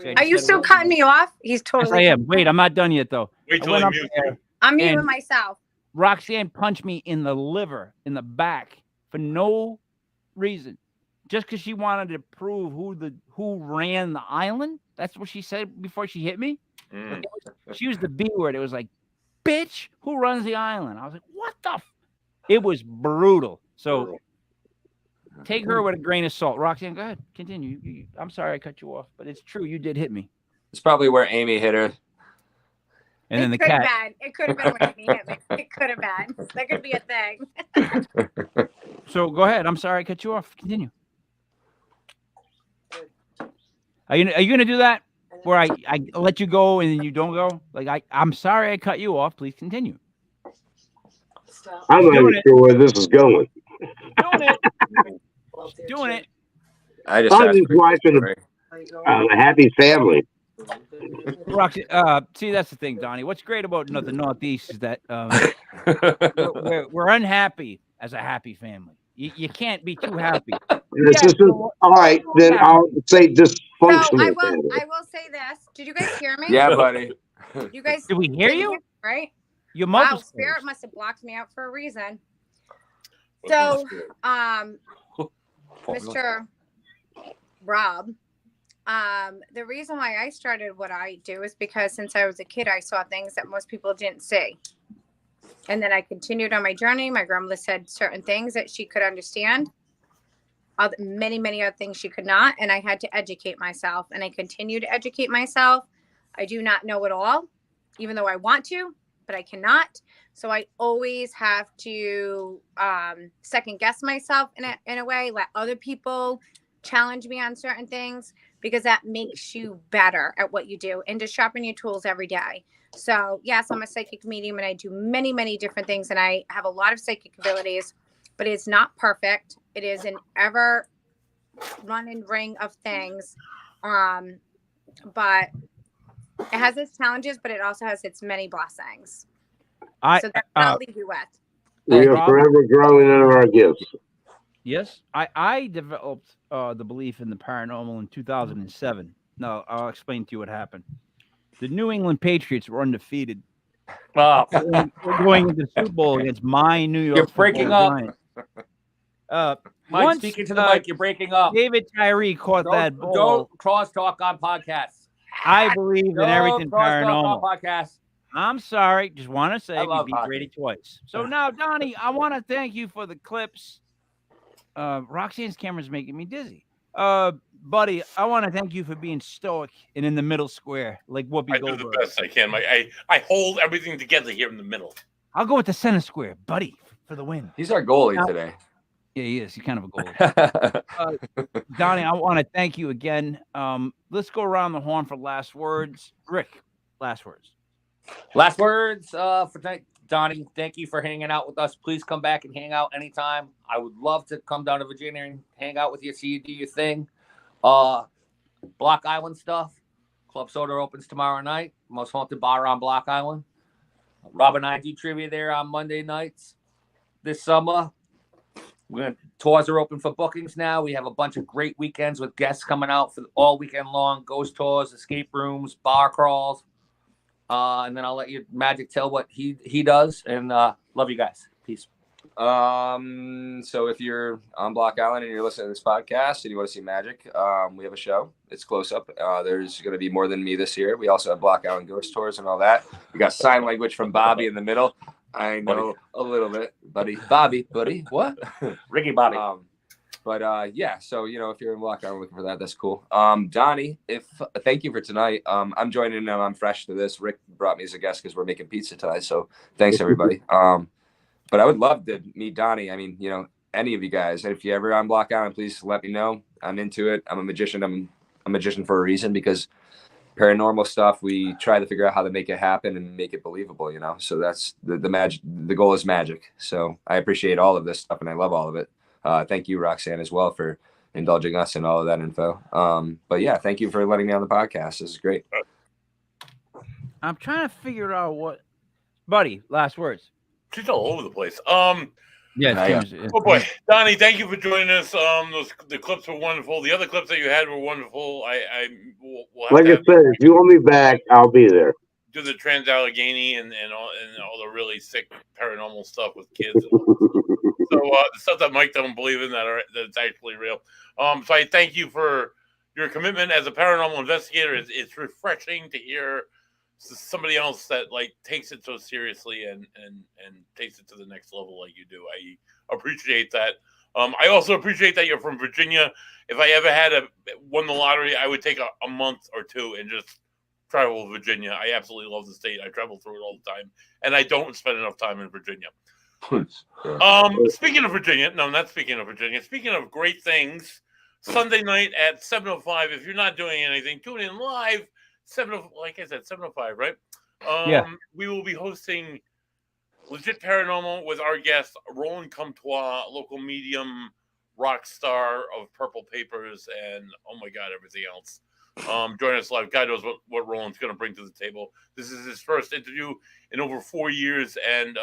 Speaker 1: See, I
Speaker 3: Are
Speaker 1: just
Speaker 3: you
Speaker 1: said it
Speaker 3: still
Speaker 1: was-
Speaker 3: cutting me off? He's
Speaker 1: Yes,
Speaker 3: totally.
Speaker 1: I am. Wait, I'm not done yet though.
Speaker 6: Wait
Speaker 1: I
Speaker 6: till
Speaker 1: went
Speaker 6: he
Speaker 1: up
Speaker 6: mutes
Speaker 1: there,
Speaker 6: you.
Speaker 3: I'm muting
Speaker 1: and
Speaker 3: myself.
Speaker 1: Roxanne punched me in the liver, in the back, for no reason, just because she wanted to prove who ran the island. That's what she said before she hit me.
Speaker 6: Mm.
Speaker 1: She used the B word. It was like, "Bitch, who runs the island?" I was like, "What the?" It was brutal. So
Speaker 6: Brutal.
Speaker 1: take her with a grain of salt. Roxanne, go ahead, continue. I'm sorry I cut you off, but it's true. You did hit me.
Speaker 10: It's probably where Amy hit her.
Speaker 1: And then the
Speaker 3: could have
Speaker 1: cat.
Speaker 3: been. It could have been when Amy hit me. It could have been. That could be a thing.
Speaker 1: So go ahead. I'm sorry I cut you off. Continue. Are you gonna do that? Where I let you go and then you don't go? Like I'm sorry I cut you off. Please continue.
Speaker 8: I'm not
Speaker 1: doing
Speaker 8: even
Speaker 1: it.
Speaker 8: sure where this is going.
Speaker 1: Doing it. Doing it.
Speaker 10: I just
Speaker 8: I'm
Speaker 10: asked
Speaker 8: just
Speaker 10: quick
Speaker 8: watching
Speaker 10: story.
Speaker 8: a happy family.
Speaker 1: Roxy, see, that's the thing, Donnie. What's great about the Northeast is that we're unhappy as a happy family. You can't be too happy.
Speaker 8: It's
Speaker 1: Yeah,
Speaker 8: just all right. Then I'll say
Speaker 3: So
Speaker 8: dysfunctional family.
Speaker 3: I will say this. Did you guys hear me?
Speaker 10: Yeah, buddy.
Speaker 3: You guys
Speaker 1: Did we hear
Speaker 3: didn't
Speaker 1: you?
Speaker 3: me, right?
Speaker 1: Your mouth
Speaker 3: Wow,
Speaker 1: was
Speaker 3: Spirit
Speaker 1: closed.
Speaker 3: must have blocked me out for a reason.
Speaker 6: What's
Speaker 3: So,
Speaker 6: wrong
Speaker 3: Mr. Rob, the reason why I started what I do is because since I was a kid, I saw things that most people didn't see. And then I continued on my journey. My grandmother said certain things that she could understand. Many, many other things she could not. And I had to educate myself. And I continue to educate myself. I do not know it all, even though I want to, but I cannot. So I always have to second guess myself in a way, let other people challenge me on certain things, because that makes you better at what you do and to sharpen your tools every day. So yes, I'm a psychic medium and I do many, many different things. And I have a lot of psychic abilities, but it's not perfect. It is an ever running ring of things. But it has its challenges, but it also has its many blessings. So that's what I'll leave you with.
Speaker 8: We are
Speaker 1: Rob?
Speaker 8: forever growing in our gifts.
Speaker 1: Yes, I developed the belief in the paranormal in 2007. No, I'll explain to you what happened. The New England Patriots were undefeated.
Speaker 2: Oh,
Speaker 1: We're going into the Super Bowl against my New York
Speaker 2: you're breaking
Speaker 1: Football
Speaker 2: up.
Speaker 1: Giants.
Speaker 2: Mike,
Speaker 1: Once,
Speaker 2: speaking to the mic, you're breaking up.
Speaker 1: David Tyree caught that ball.
Speaker 2: Don't cross talk on podcasts.
Speaker 1: I believe in everything
Speaker 2: cross talk
Speaker 1: paranormal.
Speaker 2: on podcasts.
Speaker 1: I'm sorry. Just want to say
Speaker 2: I
Speaker 1: we
Speaker 2: love
Speaker 1: beat
Speaker 2: hockey.
Speaker 1: Brady twice. So now, Donnie, I want to thank you for the clips. Roxanne's camera's making me dizzy. Buddy, I want to thank you for being stoic and in the middle square, like Whoopi
Speaker 6: I do
Speaker 1: Goldberg.
Speaker 6: the best I can. I hold everything together here in the middle.
Speaker 1: I'll go with the center square, buddy, for the win.
Speaker 10: He's our goalie today.
Speaker 1: Yeah, he is. He's kind of a goalie. Donnie, I want to thank you again. Let's go around the horn for last words. Rick, last words.
Speaker 2: Last words for tonight. Donnie, thank you for hanging out with us. Please come back and hang out anytime. I would love to come down to Virginia and hang out with you, see you do your thing. Block Island stuff. Club Soda opens tomorrow night. Most haunted bar on Block Island. Rob and I do trivia there on Monday nights this summer. Tours are open for bookings now. We have a bunch of great weekends with guests coming out for all weekend long. Ghost tours, escape rooms, bar crawls. And then I'll let you Magic tell what he does. And love you guys. Peace.
Speaker 10: So if you're on Block Island and you're listening to this podcast and you want to see Magic, we have a show. It's close up. There's going to be more than me this year. We also have Block Island ghost tours and all that. We got sign language from Bobby in the middle. I know a little bit, buddy. Bobby, what?
Speaker 2: Ricky Bobby.
Speaker 10: Yeah. So if you're in Block Island looking for that, that's cool. Donnie, thank you for tonight. I'm joining in. I'm fresh to this. Rick brought me as a guest because we're making pizza tonight. So thanks everybody. But I would love to meet Donnie. I mean, any of you guys. If you're ever on Block Island, please let me know. I'm into it. I'm a magician. I'm a magician for a reason, because paranormal stuff, we try to figure out how to make it happen and make it believable, So that's the magic. The goal is magic. So I appreciate all of this stuff and I love all of it. Thank you, Roxanne, as well, for indulging us in all of that info. But yeah, thank you for letting me on the podcast. This is great.
Speaker 1: I'm trying to figure out buddy, last words.
Speaker 6: She's all over the place.
Speaker 1: Yeah,
Speaker 6: Oh boy, Donnie, thank you for joining us. The clips were wonderful. The other clips that you had were wonderful. We'll have
Speaker 8: Like
Speaker 6: to
Speaker 8: I
Speaker 6: have
Speaker 8: said, if you want me back, I'll be there.
Speaker 6: do the Trans-Allegheny and all the really sick paranormal stuff with kids. So the stuff that Mike don't believe in that's actually real. So I thank you for your commitment as a paranormal investigator. It's refreshing to hear somebody else that like takes it so seriously and takes it to the next level like you do. I appreciate that. I also appreciate that you're from Virginia. If I ever had won the lottery, I would take a month or two and just travel Virginia. I absolutely love the state. I travel through it all the time, and I don't spend enough time in Virginia. Speaking of Virginia, no, not speaking of Virginia. Speaking of great things, Sunday night at 7:05. If you're not doing anything, tune in live. 7:05, right?
Speaker 1: Yeah.
Speaker 6: We will be hosting Legit Paranormal with our guest Roland Comtois, local medium, rock star of Purple Papers, and oh my God, everything else. Join us live. God knows what Roland's going to bring to the table. This is his first interview in over 4 years, and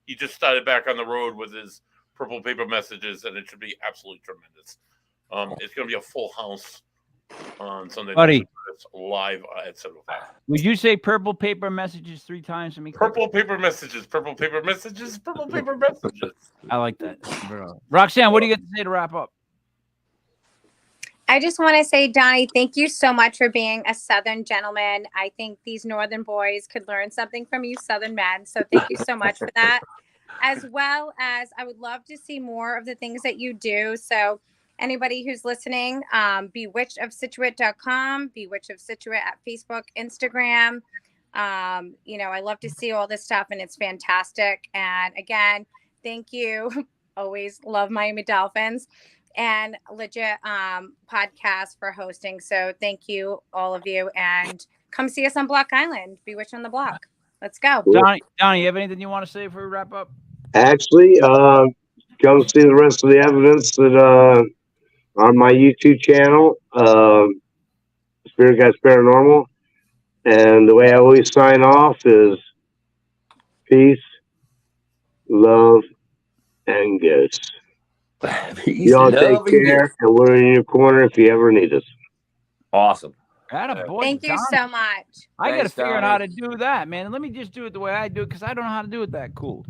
Speaker 6: he just started back on the road with his Purple Paper messages, and it should be absolutely tremendous. It's going to be a full house on Sunday night. It's live at 7:05.
Speaker 1: Would you say Purple Paper messages 3 times to me?
Speaker 6: Purple Paper messages. Purple Paper messages. Purple Paper messages.
Speaker 1: I like that. Roxanne, what do you get to say to wrap up?
Speaker 3: I just want to say, Donnie, thank you so much for being a Southern gentleman. I think these Northern boys could learn something from you Southern men. So thank you so much for that. As well as I would love to see more of the things that you do. So anybody who's listening, bewitchofsituate.com, Bewitch of Situate at Facebook, Instagram. I love to see all this stuff and it's fantastic. And again, thank you. Always love Miami Dolphins. And Legit podcast for hosting. So thank you, all of you. And come see us on Block Island, Bewitch on the Block. Let's go.
Speaker 1: Donnie, you have anything you want to say before we wrap up?
Speaker 8: Actually, come see the rest of the evidence that on my YouTube channel, Spirit Guys Paranormal. And the way I always sign off is peace, love, and ghosts. Y'all take care, and we're in your corner if you ever need us.
Speaker 2: Awesome.
Speaker 1: Attaboy,
Speaker 3: Thank you so much.
Speaker 1: I got to figure out how to do that, man. Let me just do it the way I do it because I don't know how to do it that cool.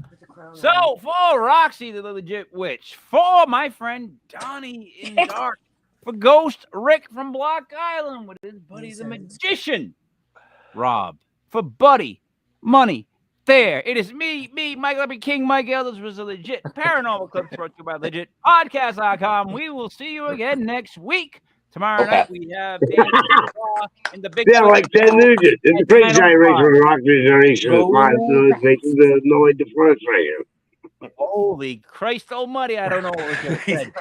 Speaker 1: So, for Roxy, the Legit Witch, for my friend Donnie in Dark, for Ghost Rick from Block Island with his buddy the Magician, Rob, for Buddy, Money, there. It is me, Mike Leppy King, Mike Elders was a Legit Paranormal Clip brought to you by LegitPodcast.com. We will see you again next week. Tomorrow night we have Dave in the big
Speaker 8: like Ted Nugent in the Crazy Generation with the Rock Generation. Making the noise difference right here.
Speaker 1: Holy Christ almighty, I don't know what was going to say.